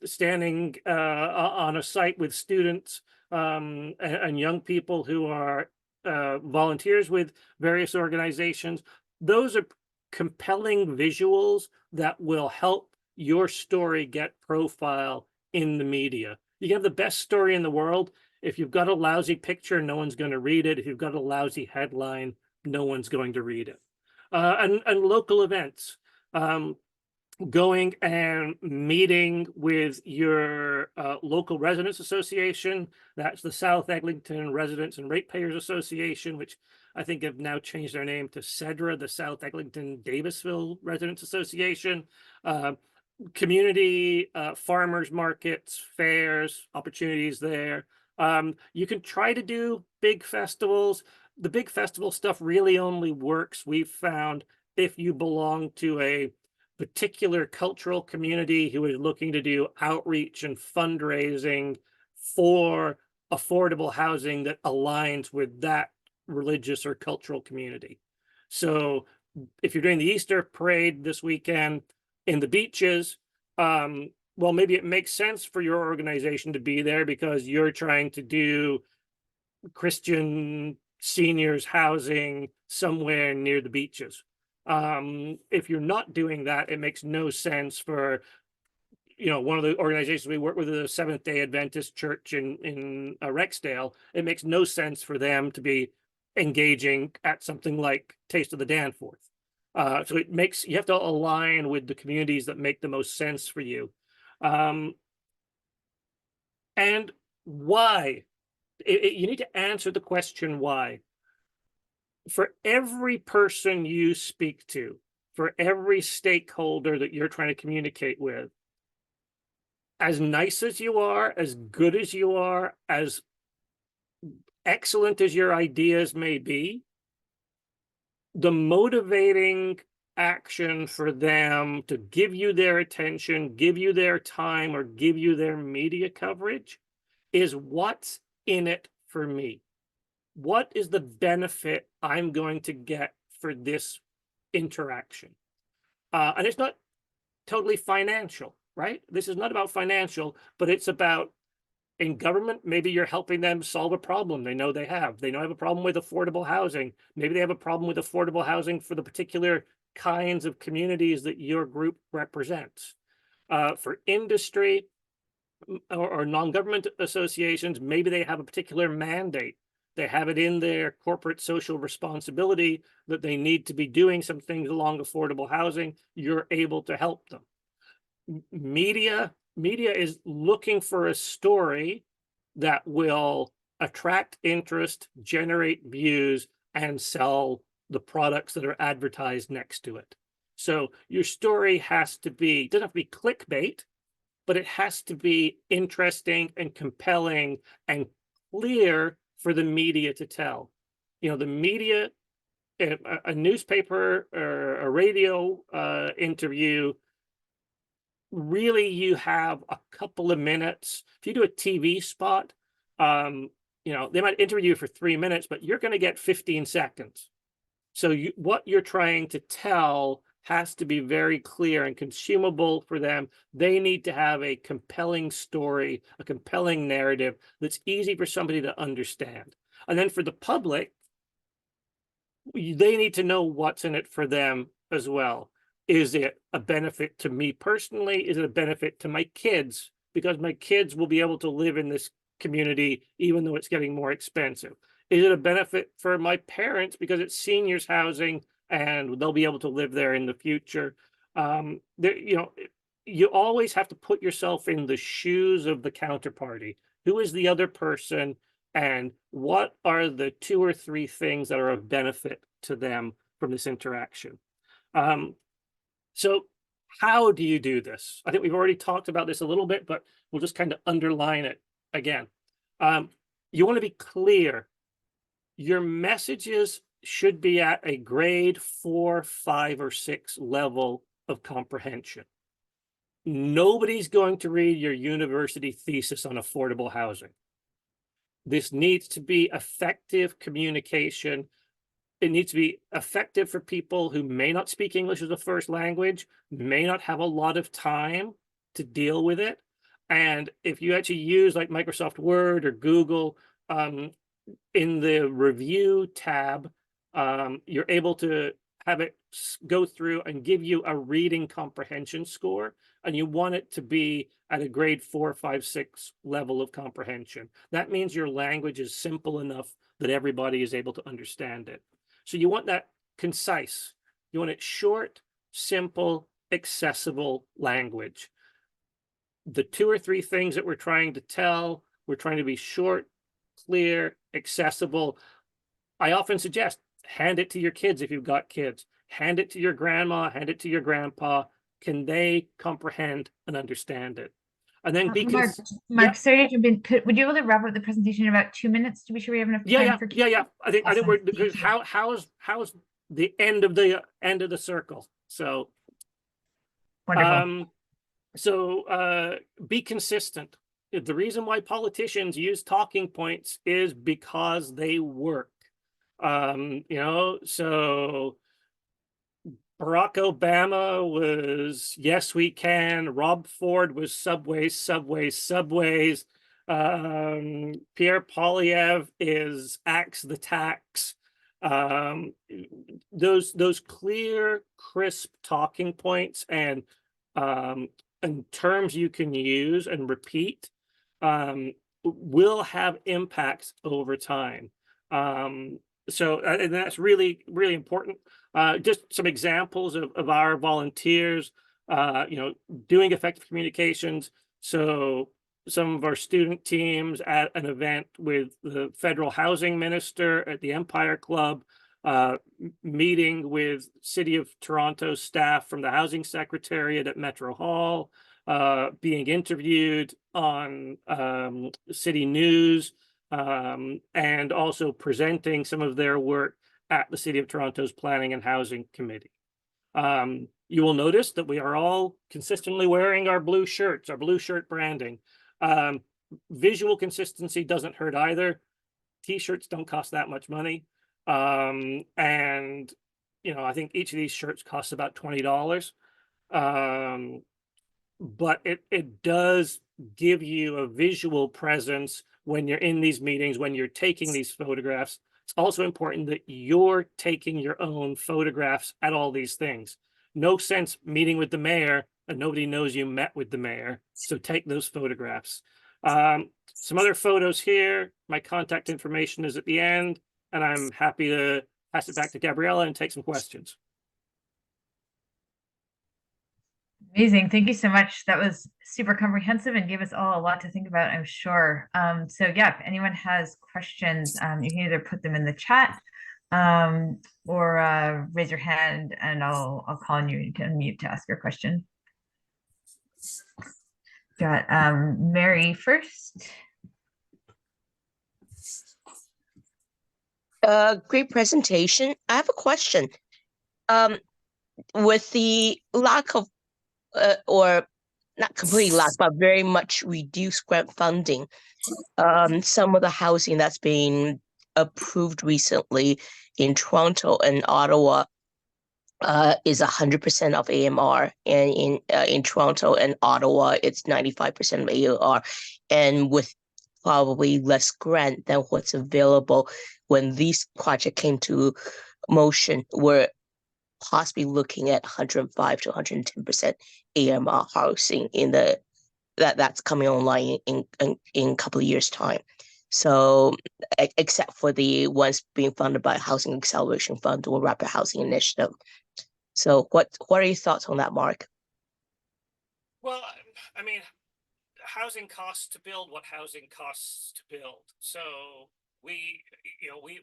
standing on a site with students and young people who are volunteers with various organizations, those are compelling visuals that will help your story get profile in the media. You can have the best story in the world. If you've got a lousy picture, no one's going to read it. If you've got a lousy headline, no one's going to read it. And local events, going and meeting with your local residents association. That's the South Eglinton Residents and Ratepayers Association, which I think have now changed their name to CEDRA, the South Eglinton Davisville Residents Association. Community farmers markets, fairs, opportunities there. You can try to do big festivals. The big festival stuff really only works, we've found, if you belong to a particular cultural community who is looking to do outreach and fundraising for affordable housing that aligns with that religious or cultural community. So if you're doing the Easter parade this weekend in the beaches, well, maybe it makes sense for your organization to be there because you're trying to do Christian seniors housing somewhere near the beaches. If you're not doing that, it makes no sense for, one of the organizations we work with, the Seventh-day Adventist Church in Rexdale. It makes no sense for them to be engaging at something like Taste of the Danforth. So you have to align with the communities that make the most sense for you. And why? You need to answer the question why. For every person you speak to, for every stakeholder that you're trying to communicate with, as nice as you are, as good as you are, as excellent as your ideas may be, the motivating action for them to give you their attention, give you their time, or give you their media coverage is what's in it for me. What is the benefit I'm going to get for this interaction. And it's not totally financial, right? This is not about financial, but it's about, in government, maybe you're helping them solve a problem they know they have. They know have a problem with affordable housing. Maybe they have a problem with affordable housing for the particular kinds of communities that your group represents. For industry or non-government associations, maybe they have a particular mandate. They have it in their corporate social responsibility that they need to be doing some things along affordable housing. You're able to help them. Media is looking for a story that will attract interest, generate views, and sell the products that are advertised next to it. So your story has to be, doesn't have to be clickbait, but it has to be interesting and compelling and clear for the media to tell. You know, the media, a newspaper or a radio interview, really you have a couple of minutes. If you do a TV spot, you know, they might interview you for 3 minutes, but you're going to get 15 seconds. So what you're trying to tell has to be very clear and consumable for them. They need to have a compelling story, a compelling narrative that's easy for somebody to understand. And then for the public, they need to know what's in it for them as well. Is it a benefit to me personally? Is it a benefit to my kids? Because my kids will be able to live in this community even though it's getting more expensive. Is it a benefit for my parents because it's seniors housing and they'll be able to live there in the future? You know, you always have to put yourself in the shoes of the counterparty. Who is the other person, and what are the 2 or 3 things that are of benefit to them from this interaction? So how do you do this? I think we've already talked about this a little bit, but we'll just kind of underline it again. You want to be clear. Your messages should be at a grade 4, 5, or 6 level of comprehension. Nobody's going to read your university thesis on affordable housing. This needs to be effective communication. It needs to be effective for people who may not speak English as a first language, may not have a lot of time to deal with it. And if you actually use like Microsoft Word or Google, in the review tab, you're able to have it go through and give you a reading comprehension score, and you want it to be at a grade 4, 5, 6 level of comprehension. That means your language is simple enough that everybody is able to understand it. So you want that concise. You want it short, simple, accessible language. The 2 or 3 things that we're trying to tell, we're trying to be short, clear, accessible. I often suggest hand it to your kids if you've got kids. Hand it to your grandma, hand it to your grandpa. Can they comprehend and understand it? And then Mark, sorry to jump in. Would you be able to wrap up the presentation in about 2 minutes to be sure we have enough time for Q&A? Yeah. I think Awesome. we're, because how's the end of the circle? So Wonderful. Be consistent. The reason why politicians use talking points is because they work. You know, so Barack Obama was yes we can. Rob Ford was subways. Pierre Poilievre is axe the tax. Those clear, crisp talking points and terms you can use and repeat will have impacts over time. So and that's really, really important. Just some examples of our volunteers, you know, doing effective communications. So some of our student teams at an event with the federal housing minister at the Empire Club, meeting with City of Toronto staff from the Housing Secretariat at Metro Hall, being interviewed on City News, and also presenting some of their work at the City of Toronto's Planning and Housing Committee. You will notice that we are all consistently wearing our blue shirts, our blue shirt branding. Visual consistency doesn't hurt either. T-shirts don't cost that much money. And I think each of these shirts costs about $20. But it does give you a visual presence when you're in these meetings, when you're taking these photographs. It's also important that you're taking your own photographs at all these things. No sense meeting with the mayor and nobody knows you met with the mayor. So take those photographs. Some other photos here. My contact information is at the end, and I'm happy to pass it back to Gabriella and take some questions. Amazing. Thank you so much. That was super comprehensive and gave us all a lot to think about, I'm sure. So yeah, if anyone has questions, you can either put them in the chat or raise your hand and I'll call on you. You can unmute to ask your question. Got Mary first. Great presentation. I have a question. With the lack of, or not completely lack, but very much reduced grant funding, some of the housing that's been approved recently in Toronto and Ottawa is 100% of AMR, and in Toronto and Ottawa, it's 95% of AMR, and with probably less grant than what's available when these projects came to motion, we're possibly looking at 105 to 110% AMR housing in that's coming online in a couple of years' time. So except for the ones being funded by Housing Acceleration Fund or Rapid Housing Initiative. So what are your thoughts on that, Mark? Well, I mean, housing costs to build what housing costs to build. So we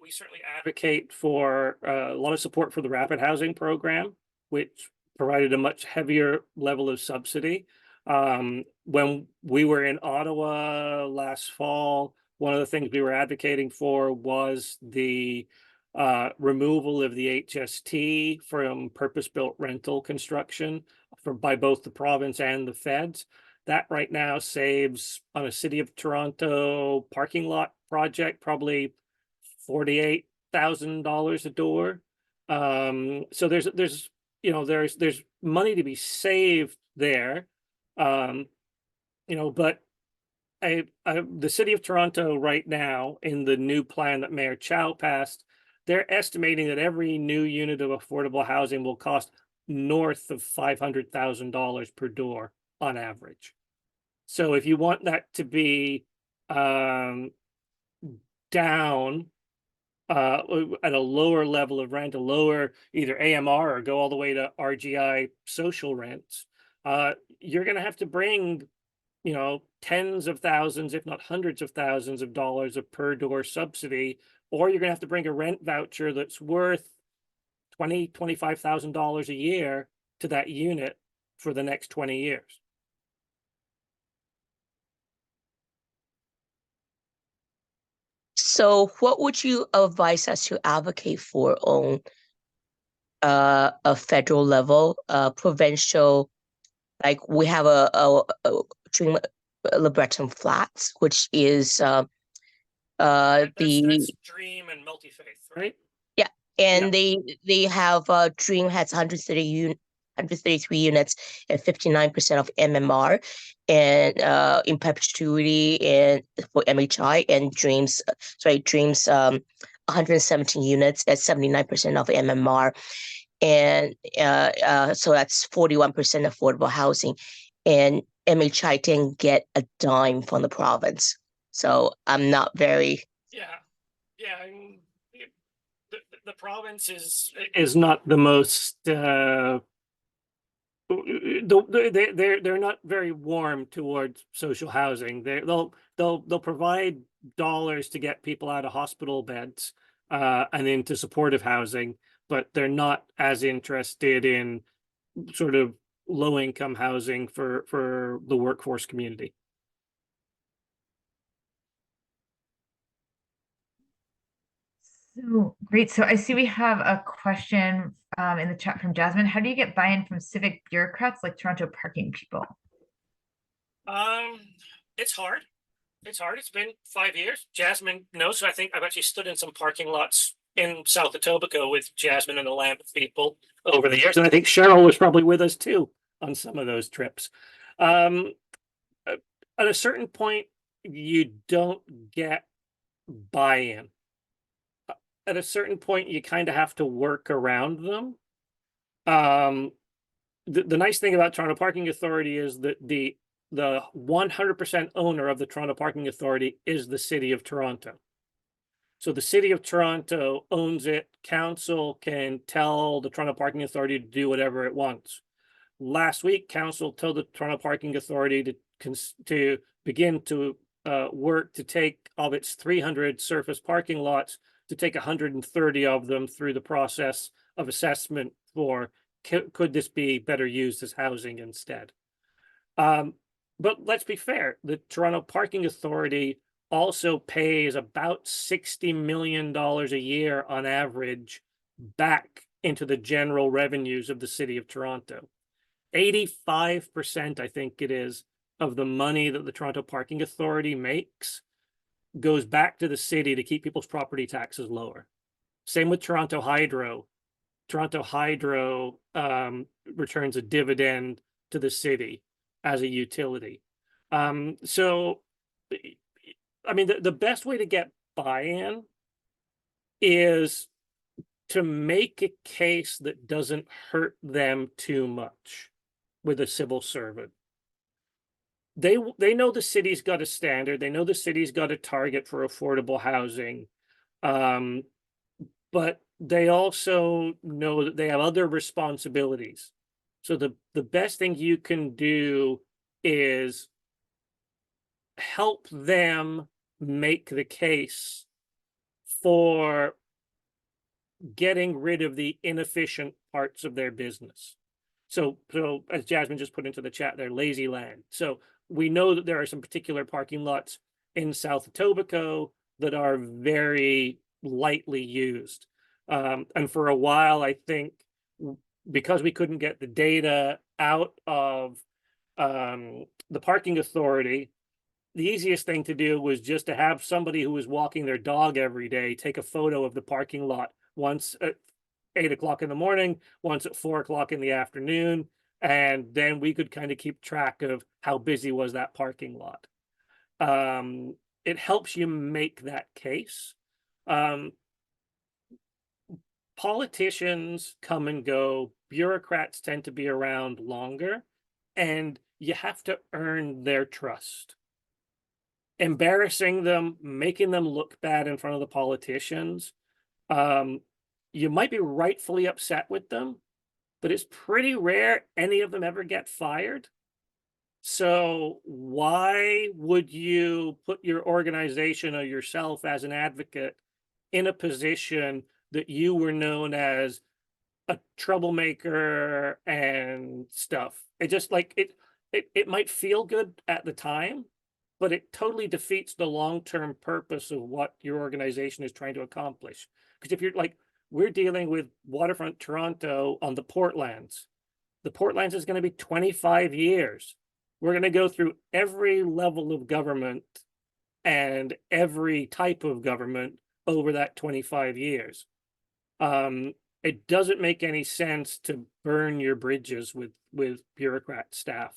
certainly advocate for a lot of support for the rapid housing program, which provided a much heavier level of subsidy. When we were in Ottawa last fall, one of the things we were advocating for was the removal of the HST from purpose-built rental construction by both the province and the feds. That right now saves on a City of Toronto parking lot project probably $48,000 a door. So there's money to be saved there. But the City of Toronto right now, in the new plan that Mayor Chow passed, they're estimating that every new unit of affordable housing will cost north of $500,000 per door on average. So if you want that to be down at a lower level of rent, a lower either AMR or go all the way to RGI social rents, you're going to have to bring, tens of thousands, if not hundreds of thousands of dollars of per door subsidy, or you're going to have to bring a rent voucher that's worth $25,000 a year to that unit for the next 20 years. So what would you advise us to advocate for on a federal level, provincial? Like we have a Dream LeBreton Flats, which is that's Dream and Multi-Faith, right? Yeah, and they have Dream has 133 units and 59% of MMR, and in perpetuity and for MHI, and Dreams 117 units at 79% of MMR, and so that's 41% affordable housing, and MHI didn't get a dime from the province. So I'm not very. I mean, the province is not the most. They're not very warm towards social housing. They'll provide dollars to get people out of hospital beds and into supportive housing, but they're not as interested in sort of low income housing for the workforce community. So great. So I see we have a question in the chat from Jasmine. How do you get buy-in from civic bureaucrats like Toronto parking people? It's hard. It's been 5 years. Jasmine knows. So I think I've actually stood in some parking lots in South Etobicoke with Jasmine and the Lambeth people over the years. And I think Cheryl was probably with us too on some of those trips. At a certain point, you don't get buy-in. At a certain point, you kind of have to work around them. The nice thing about Toronto Parking Authority is that the 100% owner of the Toronto Parking Authority is the City of Toronto. So the City of Toronto owns it. Council can tell the Toronto Parking Authority to do whatever it wants. Last week, Council told the Toronto Parking Authority to begin to work to take of its 300 surface parking lots, to take 130 of them through the process of assessment for could this be better used as housing instead. But let's be fair, the Toronto Parking Authority also pays about $60 million a year on average back into the general revenues of the City of Toronto. 85%, I think it is, of the money that the Toronto Parking Authority makes goes back to the city to keep people's property taxes lower. Same with Toronto Hydro. Toronto Hydro returns a dividend to the city as a utility. So, I mean, the best way to get buy-in is to make a case that doesn't hurt them too much with a civil servant. They know the city's got a standard. They know the city's got a target for affordable housing. But they also know that they have other responsibilities. So the best thing you can do is help them make the case for getting rid of the inefficient parts of their business. So as Jasmine just put into the chat, they're lazy land. So we know that there are some particular parking lots in South Etobicoke that are very lightly used. And for a while, I think because we couldn't get the data out of the parking authority, the easiest thing to do was just to have somebody who was walking their dog every day take a photo of the parking lot once at 8 o'clock in the morning, once at 4 o'clock in the afternoon, and then we could kind of keep track of how busy was that parking lot. It helps you make that case. Politicians come and go, bureaucrats tend to be around longer, and you have to earn their trust. Embarrassing them, making them look bad in front of the politicians, you might be rightfully upset with them, but it's pretty rare any of them ever get fired. So why would you put your organization or yourself as an advocate in a position that you were known as a troublemaker and stuff? It just like it might feel good at the time, but it totally defeats the long-term purpose of what your organization is trying to accomplish. Because if you're like, we're dealing with Waterfront Toronto on the Portlands. The Portlands is going to be 25 years. We're going to go through every level of government and every type of government over that 25 years. It doesn't make any sense to burn your bridges with bureaucrat staff.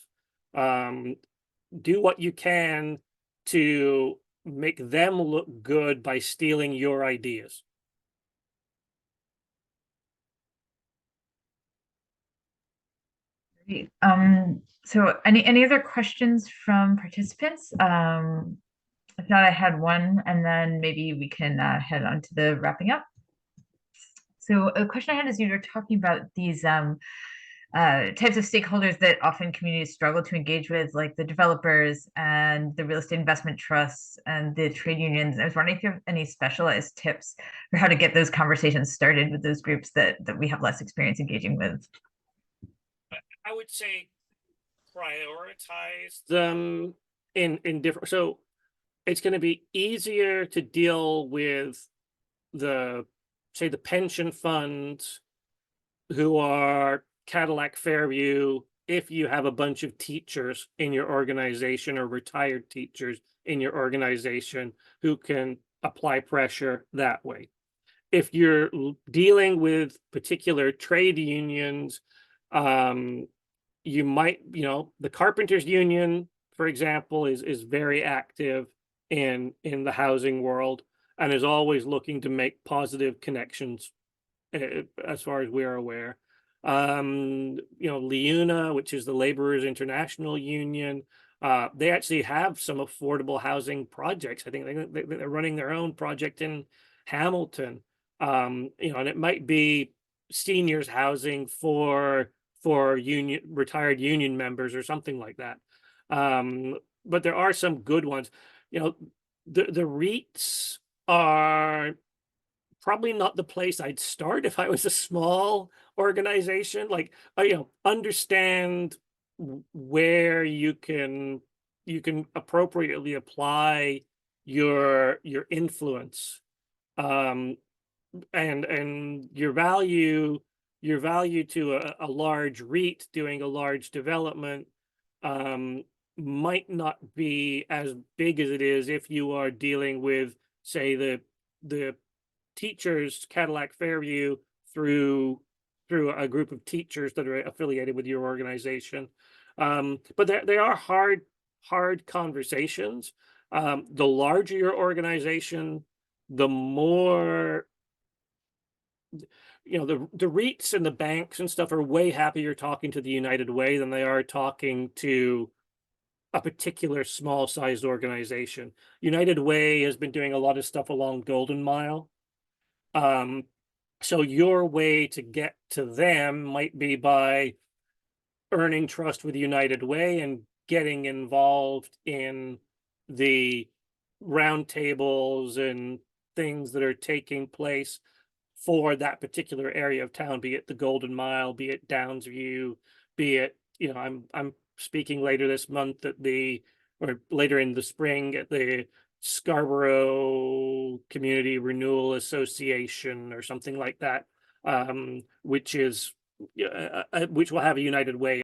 Do what you can to make them look good by stealing your ideas. Great. So any other questions from participants? If not, I had one, and then maybe we can head on to the wrapping up. So a question I had is, you were talking about these types of stakeholders that often communities struggle to engage with, like the developers and the real estate investment trusts and the trade unions. I was wondering if you have any specialized tips for how to get those conversations started with those groups that we have less experience engaging with. I would say prioritize them in different. So it's going to be easier to deal with the pension funds who are Cadillac Fairview if you have a bunch of teachers in your organization or retired teachers in your organization who can apply pressure that way. if you're dealing with particular trade unions, you might, the carpenters union, for example, is very active in the housing world and is always looking to make positive connections, as far as we're aware. LIUNA, which is the Laborers International Union, they actually have some affordable housing projects. I think they're running their own project in Hamilton. And it might be seniors housing for retired union members or something like that. But there are some good ones. The REITs are probably not the place I'd start if I was a small organization. Like, understand where you can appropriately apply your influence, and your value to a large REIT doing a large development might not be as big as it is if you are dealing with, say, the teachers, Cadillac Fairview, through a group of teachers that are affiliated with your organization. But they are hard conversations. The larger your organization, the more, the REITs and the banks and stuff are way happier talking to the United Way than they are talking to a particular small sized organization. United Way has been doing a lot of stuff along Golden Mile. So your way to get to them might be by earning trust with United Way and getting involved in the roundtables and things that are taking place for that particular area of town, be it the Golden Mile, be it Downsview, be it, I'm speaking later this month or later in the spring at the Scarborough Community Renewal Association or something like that, which will have a United Way